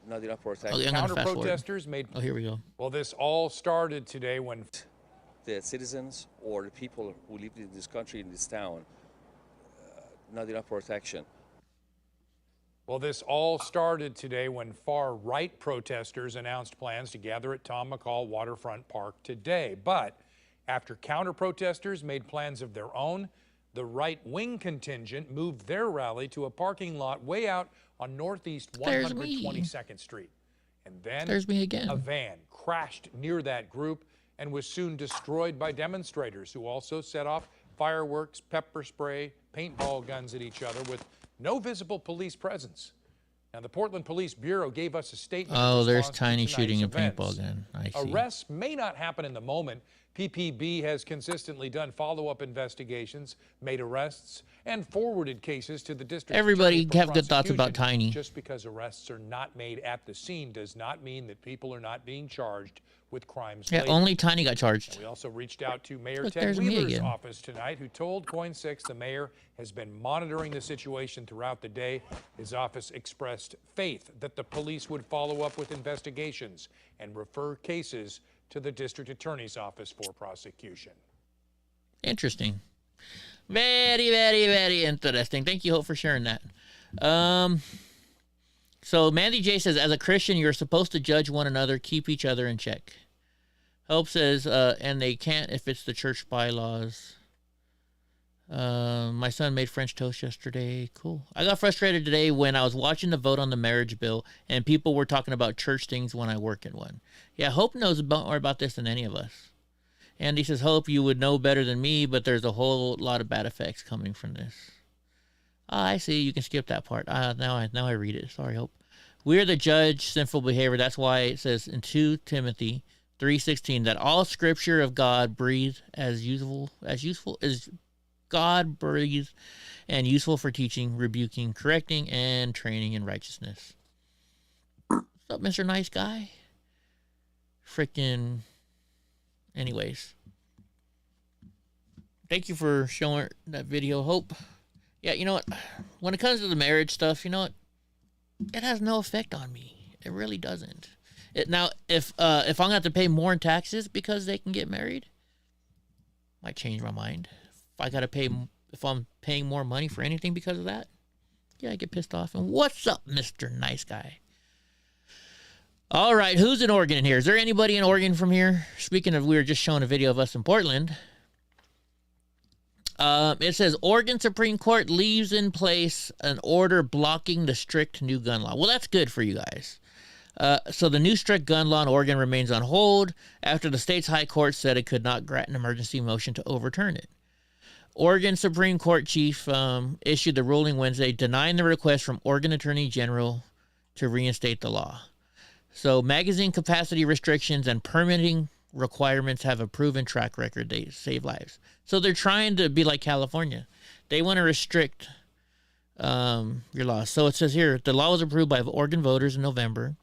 [SPEAKER 8] Not enough protection.
[SPEAKER 1] Okay, I'm gonna fast forward.
[SPEAKER 7] Counter-protesters made...
[SPEAKER 1] Oh, here we go.
[SPEAKER 7] Well, this all started today when...
[SPEAKER 8] The citizens or the people who live in this country, in this town, not enough protection.
[SPEAKER 7] Well, this all started today when far-right protesters announced plans to gather at Tom McCall Waterfront Park today. But after counter-protesters made plans of their own, the right-wing contingent moved their rally to a parking lot way out on Northeast 122nd Street. And then
[SPEAKER 1] There's me again.
[SPEAKER 7] A van crashed near that group and was soon destroyed by demonstrators who also set off fireworks, pepper spray, paintball guns at each other with no visible police presence. Now, the Portland Police Bureau gave us a statement.
[SPEAKER 1] Oh, there's Tiny shooting a paintball gun. I see.
[SPEAKER 7] Arrests may not happen in the moment PPB has consistently done follow-up investigations, made arrests, and forwarded cases to the district.
[SPEAKER 1] Everybody have good thoughts about Tiny.
[SPEAKER 7] Just because arrests are not made at the scene does not mean that people are not being charged with crimes.
[SPEAKER 1] Yeah,
[SPEAKER 7] later.
[SPEAKER 1] only Tiny got charged.
[SPEAKER 7] And we also reached out to Mayor
[SPEAKER 1] Look,
[SPEAKER 7] Ted
[SPEAKER 1] there's me
[SPEAKER 7] Wheeler's
[SPEAKER 1] again.
[SPEAKER 7] office tonight, who told Coin 6 the mayor has been monitoring the situation throughout the day. His office expressed faith that the police would follow up with investigations and refer cases to the district attorney's office for prosecution.
[SPEAKER 1] Interesting. Very, very, very interesting. Thank you, Hope, for sharing that. So Mandy J says, as a Christian, you're supposed to judge one another, keep each other in check. Hope says, and they can't if it's the church bylaws. My son made French toast yesterday. Cool. I got frustrated today when I was watching the vote on the marriage bill and people were talking about church things when I work in one. Yeah, Hope knows more about this than any of us. Andy says, Hope, you would know better than me, but there's a whole lot of bad effects coming from this. I see. You can skip that part. Now I read it. Sorry, Hope. We are the judge, sinful behavior. That's why it says in 2 Timothy 3:16 that all scripture of God breathed as useful is God breathed and useful for teaching, rebuking, correcting, and training in righteousness. What's up, Mr. Nice Guy? Freaking. Anyways. Thank you for showing that video, Hope. Yeah, you know what? When it comes to the marriage stuff, you know what? It has no effect on me. It really doesn't. Now, if I'm going to have to pay more in taxes because they can get married, might change my mind. If I'm paying more money for anything because of that, yeah, I get pissed off. And what's up, Mr. Nice Guy? All right, who's in Oregon in here? Is there anybody in Oregon from here? Speaking of, we were just showing a video of us in Portland. It says, Oregon Supreme Court leaves in place an order blocking the strict new gun law. Well, that's good for you guys. So the new strict gun law in Oregon remains on hold after the state's high court said it could not grant an emergency motion to overturn it. Oregon Supreme Court chief issued the ruling Wednesday denying the request from Oregon Attorney General to reinstate the law. So magazine capacity restrictions and permitting requirements have a proven track record. They save lives. So they're trying to be like California. They want to restrict your laws. So it says here, the law was approved by Oregon voters in November.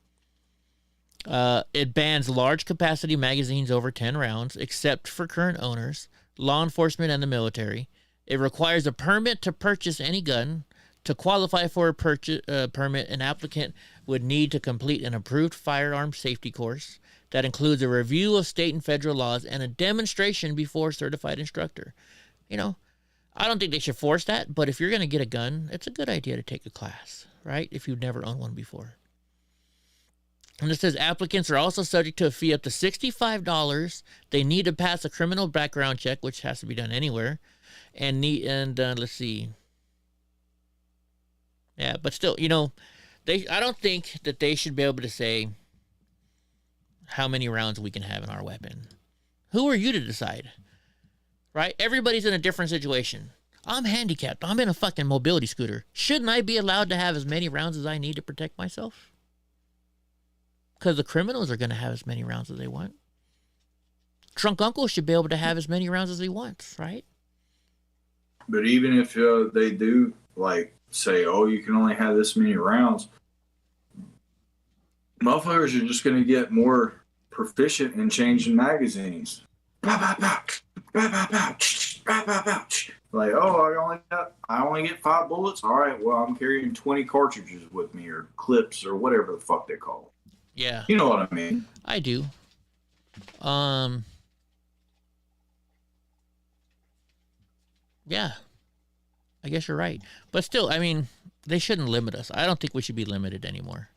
[SPEAKER 1] It bans large capacity magazines over 10 rounds, except for current owners, law enforcement, and the military. It requires a permit to purchase any gun. To qualify for a permit, an applicant would need to complete an approved firearms safety course that includes a review of state and federal laws and a demonstration before a certified instructor. You know, I don't think they should force that, but if you're going to get a gun, it's a good idea to take a class, right? If you've never owned one before. And it says applicants are also subject to a fee up to $65. They need to pass a criminal background check, which has to be done anywhere. And let's see. Yeah, but still, you know, I don't think that they should be able to say how many rounds we can have in our weapon. Who are you to decide? Right? Everybody's in a different situation. I'm handicapped. I'm in a fucking mobility scooter. Shouldn't I be allowed to have as many rounds as I need to protect myself? Because the criminals are going to have as many rounds as they want. Drunk uncle should be able to have as many rounds as he wants, right?
[SPEAKER 3] But even if they do, like, say, oh, you can only have this many rounds, motherfuckers are just going to get more proficient in changing magazines. Pow, pow, pow. Pow, pow, pow. Pow, pow, pow. Like, oh, I only get 5 bullets? All right, well, I'm carrying 20 cartridges with me, or clips, or whatever the fuck they call it.
[SPEAKER 1] Yeah.
[SPEAKER 3] You know what I mean?
[SPEAKER 1] I do. Yeah. I guess you're right. But still, I mean, they shouldn't limit us. I don't think we should be limited anymore.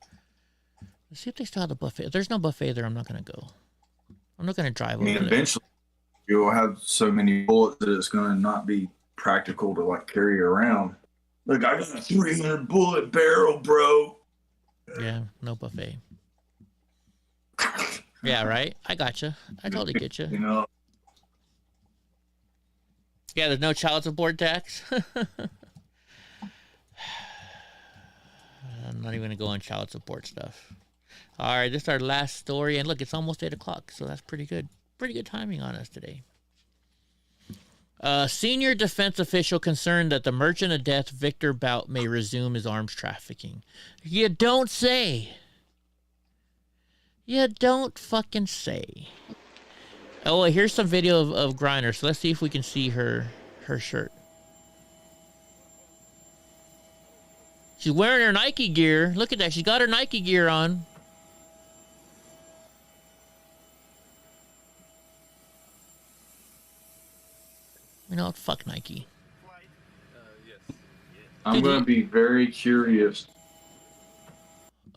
[SPEAKER 1] Let's see if they still have the buffet. If there's no buffet there, I'm not going to go. I'm not going to drive over there.
[SPEAKER 3] Eventually, you'll have so many bullets that it's going to not be practical to, like, carry around. Look, I got a 300 bullet barrel, bro.
[SPEAKER 1] Yeah, no buffet. Yeah, right? I gotcha. I totally get you.
[SPEAKER 3] You know?
[SPEAKER 1] Yeah, there's no child support tax. I'm not even going to go on child support stuff. All right, this is our last story. And look, it's almost 8 o'clock, so that's pretty good. pretty good timing on us today. Senior defense official concerned that the Merchant of Death Victor Bout may resume his arms trafficking. You don't say. You don't fucking say. Oh, here's some video of Griner. So let's see if we can see her shirt. She's wearing her Nike gear. Look at that. She's got her Nike gear on. You know, fuck Nike.
[SPEAKER 3] I'm going to be very curious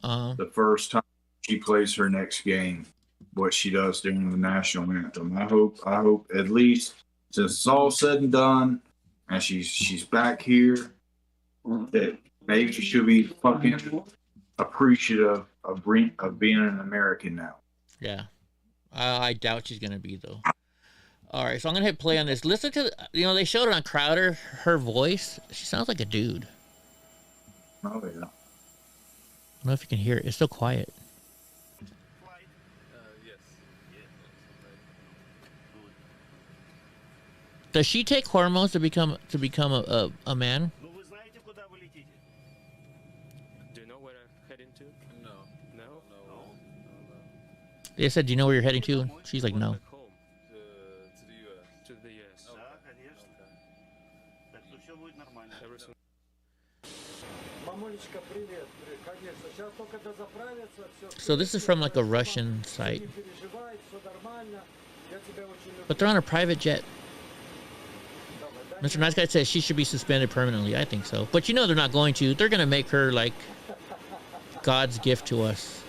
[SPEAKER 3] the first time she plays her next game, what she does during the national anthem. I hope at least since it's all said and done, and she's back here, that maybe she'll be fucking appreciative of being an American now.
[SPEAKER 1] Yeah, I doubt she's gonna be though. All right, so I'm gonna hit play on this. Listen to they showed it on Crowder. Her voice, she sounds like a dude.
[SPEAKER 3] Oh yeah.
[SPEAKER 1] I don't know if you can hear it. It's so quiet. Does she take hormones to become a man?
[SPEAKER 9] Do you know where I'm heading to? No. No? No.
[SPEAKER 1] They said, do you know where you're heading to? She's like, no.
[SPEAKER 9] Home. To the U.S. To the U.S. Everything.
[SPEAKER 1] So this is from like a Russian site. But they're on a private jet. Mr. Nice Guy says she should be suspended permanently. I think so. But you know they're not going to. They're going to make her like God's gift to us.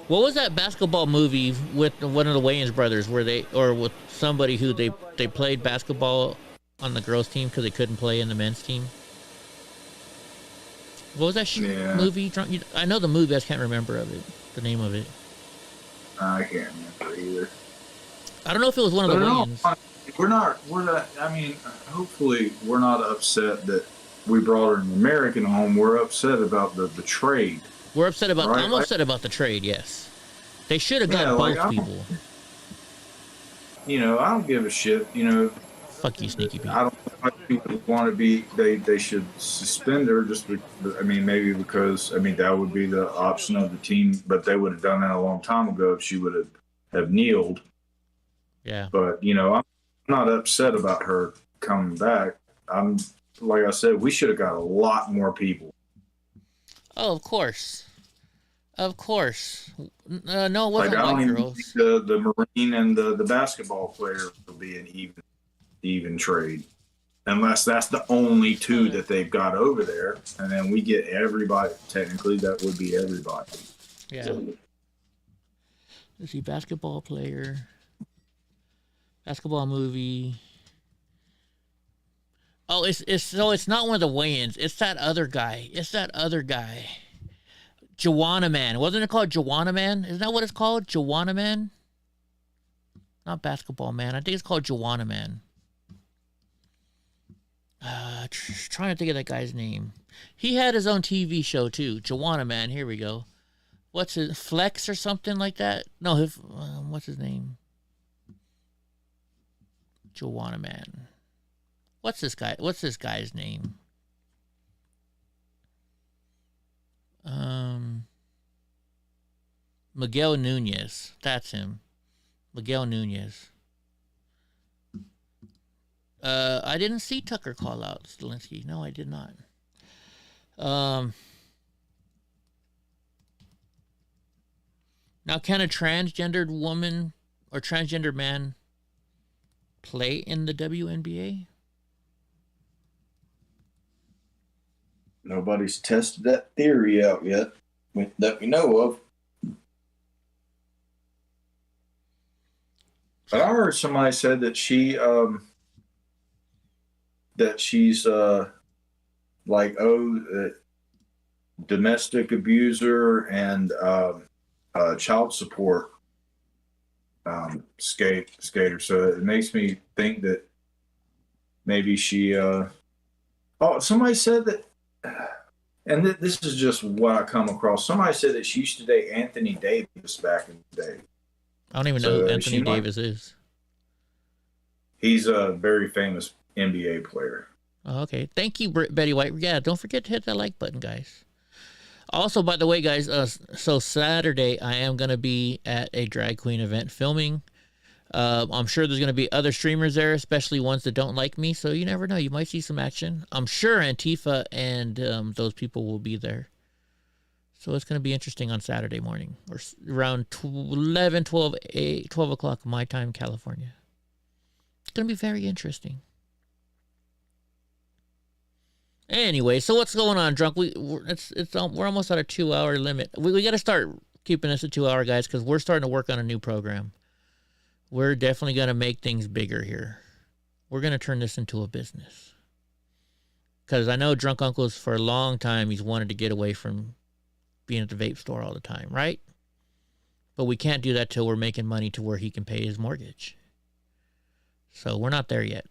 [SPEAKER 1] What was that basketball movie with one of the Wayans brothers where with somebody who they played basketball on the girls team because they couldn't play in the men's team? What was that movie? I know the movie, I just can't remember the name of it.
[SPEAKER 3] I can't remember either.
[SPEAKER 1] I don't know if it was one of the Wayans.
[SPEAKER 3] We're not, I mean, hopefully we're not upset that we brought her an American home. We're upset about the trade.
[SPEAKER 1] We're upset about,
[SPEAKER 3] right?
[SPEAKER 1] I'm upset about the trade, yes. They should have got both people.
[SPEAKER 3] You know, I don't give a shit,
[SPEAKER 1] Fuck you, sneaky people.
[SPEAKER 3] I don't think people want to be, they should suspend her just, maybe because, that would be the option of the team, but they would have done that a long time ago if she would have kneeled.
[SPEAKER 1] Yeah.
[SPEAKER 3] But, I'm not upset about her coming back. Like I said, we should have got a lot more people.
[SPEAKER 1] Oh, of course. Of course. No, it wasn't
[SPEAKER 3] I don't
[SPEAKER 1] white
[SPEAKER 3] even
[SPEAKER 1] girls.
[SPEAKER 3] think the Marine and the basketball player will be an even trade. Unless that's the only two that they've got over there. And then we get everybody. Technically, that would be everybody.
[SPEAKER 1] Yeah. Let's see, basketball player. Basketball movie. Oh, it's not one of the Wayans. It's that other guy. Joanna Man. Wasn't it called Joanna Man? Isn't that what it's called? Joanna Man? Not Basketball Man. I think it's called Joanna Man. Trying to think of that guy's name. He had his own TV show too. Joanna Man. Here we go. What's his Flex or something like that? No, what's his name? Joanna Man. What's this guy's name? Miguel Nunez. That's him. Miguel Nunez. I didn't see Tucker call out Stilinski. No, I did not. Now, can a transgendered woman or transgender man play in the WNBA?
[SPEAKER 3] Nobody's tested that theory out yet that we know of. But I heard somebody said that she's domestic abuser and child support skater. So it makes me think that maybe she. Oh, somebody said that, and this is just what I come across. Somebody said that she used to date Anthony Davis back in the day.
[SPEAKER 1] I don't even know who Anthony Davis is.
[SPEAKER 3] He's a very famous NBA player.
[SPEAKER 1] Oh, okay. Thank you, Betty White. Yeah, don't forget to hit that like button, guys. Also, by the way, guys, so Saturday I am going to be at a drag queen event filming. I'm sure there's going to be other streamers there, especially ones that don't like me. So you never know. You might see some action. I'm sure Antifa and those people will be there. So it's going to be interesting on Saturday morning or around 12 o'clock my time, California. It's going to be very interesting. Anyway, so what's going on, Drunk? We're almost at a 2-hour limit. We got to start keeping this a 2-hour, guys, because we're starting to work on a new program. We're definitely going to make things bigger here. We're going to turn this into a business. Because I know Drunk Uncle's for a long time, he's wanted to get away from being at the vape store all the time, right? But we can't do that till we're making money to where he can pay his mortgage. So we're not there yet.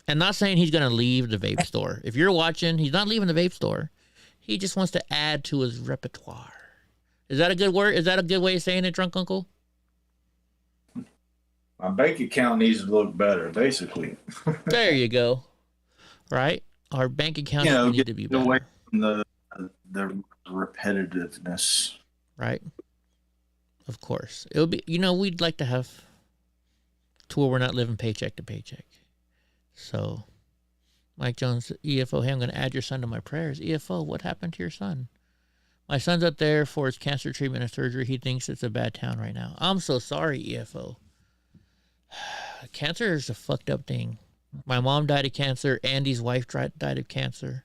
[SPEAKER 1] And not saying he's going to leave the vape store. If you're watching, he's not leaving the vape store. He just wants to add to his repertoire. Is that a good word? Is that a good way of saying it, Drunk Uncle?
[SPEAKER 3] My bank account needs to look better, basically.
[SPEAKER 1] There you go. Right? Our bank accounts need to be better.
[SPEAKER 3] Away from the repetitiveness.
[SPEAKER 1] Right. Of course. It'll be, we'd like to have to where we're not living paycheck to paycheck. So, Mike Jones, EFO, hey, I'm going to add your son to my prayers. EFO, what happened to your son? My son's up there for his cancer treatment and surgery. He thinks it's a bad town right now. I'm so sorry, EFO. Cancer is a fucked up thing. My mom died of cancer. Andy's wife died of cancer.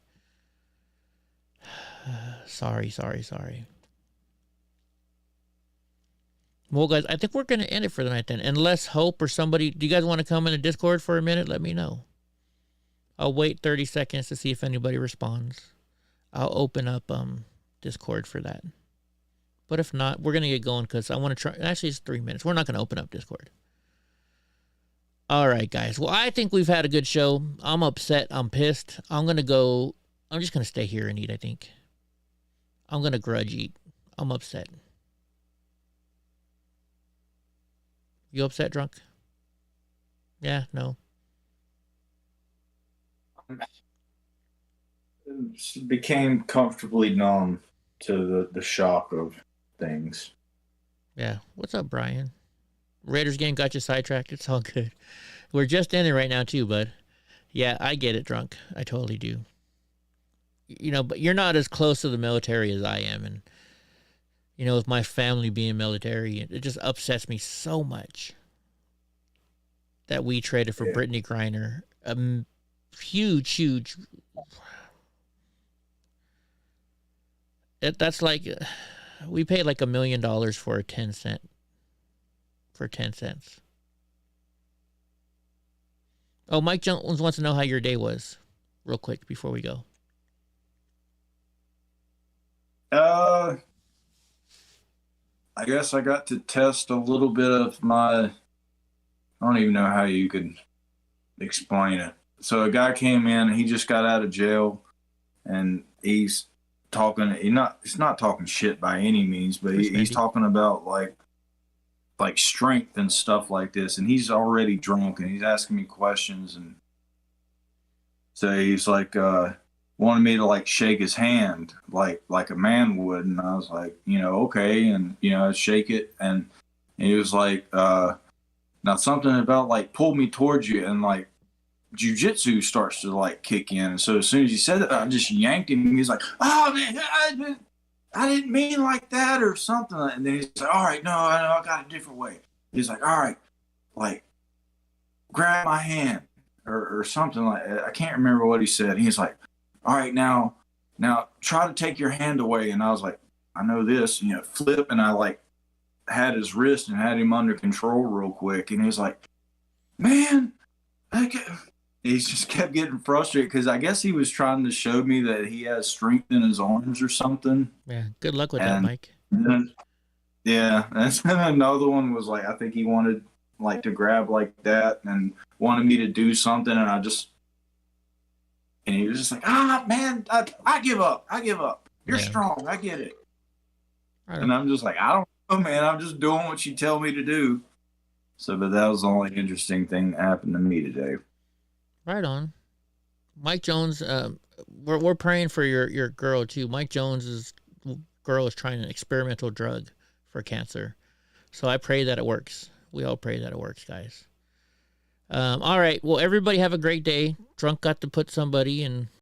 [SPEAKER 1] Sorry. Well, guys, I think we're going to end it for the night then. Unless Hope or somebody... Do you guys want to come in the Discord for a minute? Let me know. I'll wait 30 seconds to see if anybody responds. I'll open up Discord for that. But if not, we're going to get going because I want to try... Actually, it's 3 minutes. We're not going to open up Discord. All right, guys. Well, I think we've had a good show. I'm upset. I'm pissed. I'm going to go... I'm just going to stay here and eat, I think. I'm going to grudge eat. I'm upset. You upset, Drunk? Yeah, no.
[SPEAKER 3] Became comfortably numb to the shock of things.
[SPEAKER 1] Yeah. What's up, Brian? Raiders game got you sidetracked. It's all good. We're just in it right now, too, bud. Yeah, I get it, Drunk. I totally do. But you're not as close to the military as I am. And, with my family being military, it just upsets me so much that we traded for Brittany Griner. Huge. That's like, we paid like $1 million for 10 cents. Oh, Mike Jones wants to know how your day was, real quick before we go.
[SPEAKER 3] I guess I got to test a little bit of my, I don't even know how you could explain it. So a guy came in, he just got out of jail, and he's talking, he's not talking shit by any means, but he's talking about like strength and stuff like this, and he's already drunk, and he's asking me questions, and so he's like, wanted me to like shake his hand like a man would, and I was like, okay, and I shake it, and he was like, now something about like pull me towards you, and like jiu-jitsu starts to like kick in, and so as soon as he said that, I just yanked him, and he's like, oh man, I didn't mean like that or something, and then he's like, all right, no, I got a different way. He's like, all right, like grab my hand or something like that. I can't remember what he said. He's like, all right, now try to take your hand away. And I was like, I know this, flip. And I like had his wrist and had him under control real quick. And he's like, man, he just kept getting frustrated because I guess he was trying to show me that he has strength in his arms or something.
[SPEAKER 1] Yeah, good luck with that, Mike.
[SPEAKER 3] And then another one was like, I think he wanted like to grab like that. And wanted me to do something, and he was just like, man, I give up. You're strong. I get it. And I'm just like, I don't know, man. I'm just doing what you tell me to do. So, but that was the only interesting thing that happened to me today.
[SPEAKER 1] Right on. Mike Jones, we're praying for your girl too. Mike Jones's girl is trying an experimental drug for cancer. So I pray that it works. We all pray that it works, guys. All right. Well, everybody have a great day. Drunk got to put somebody in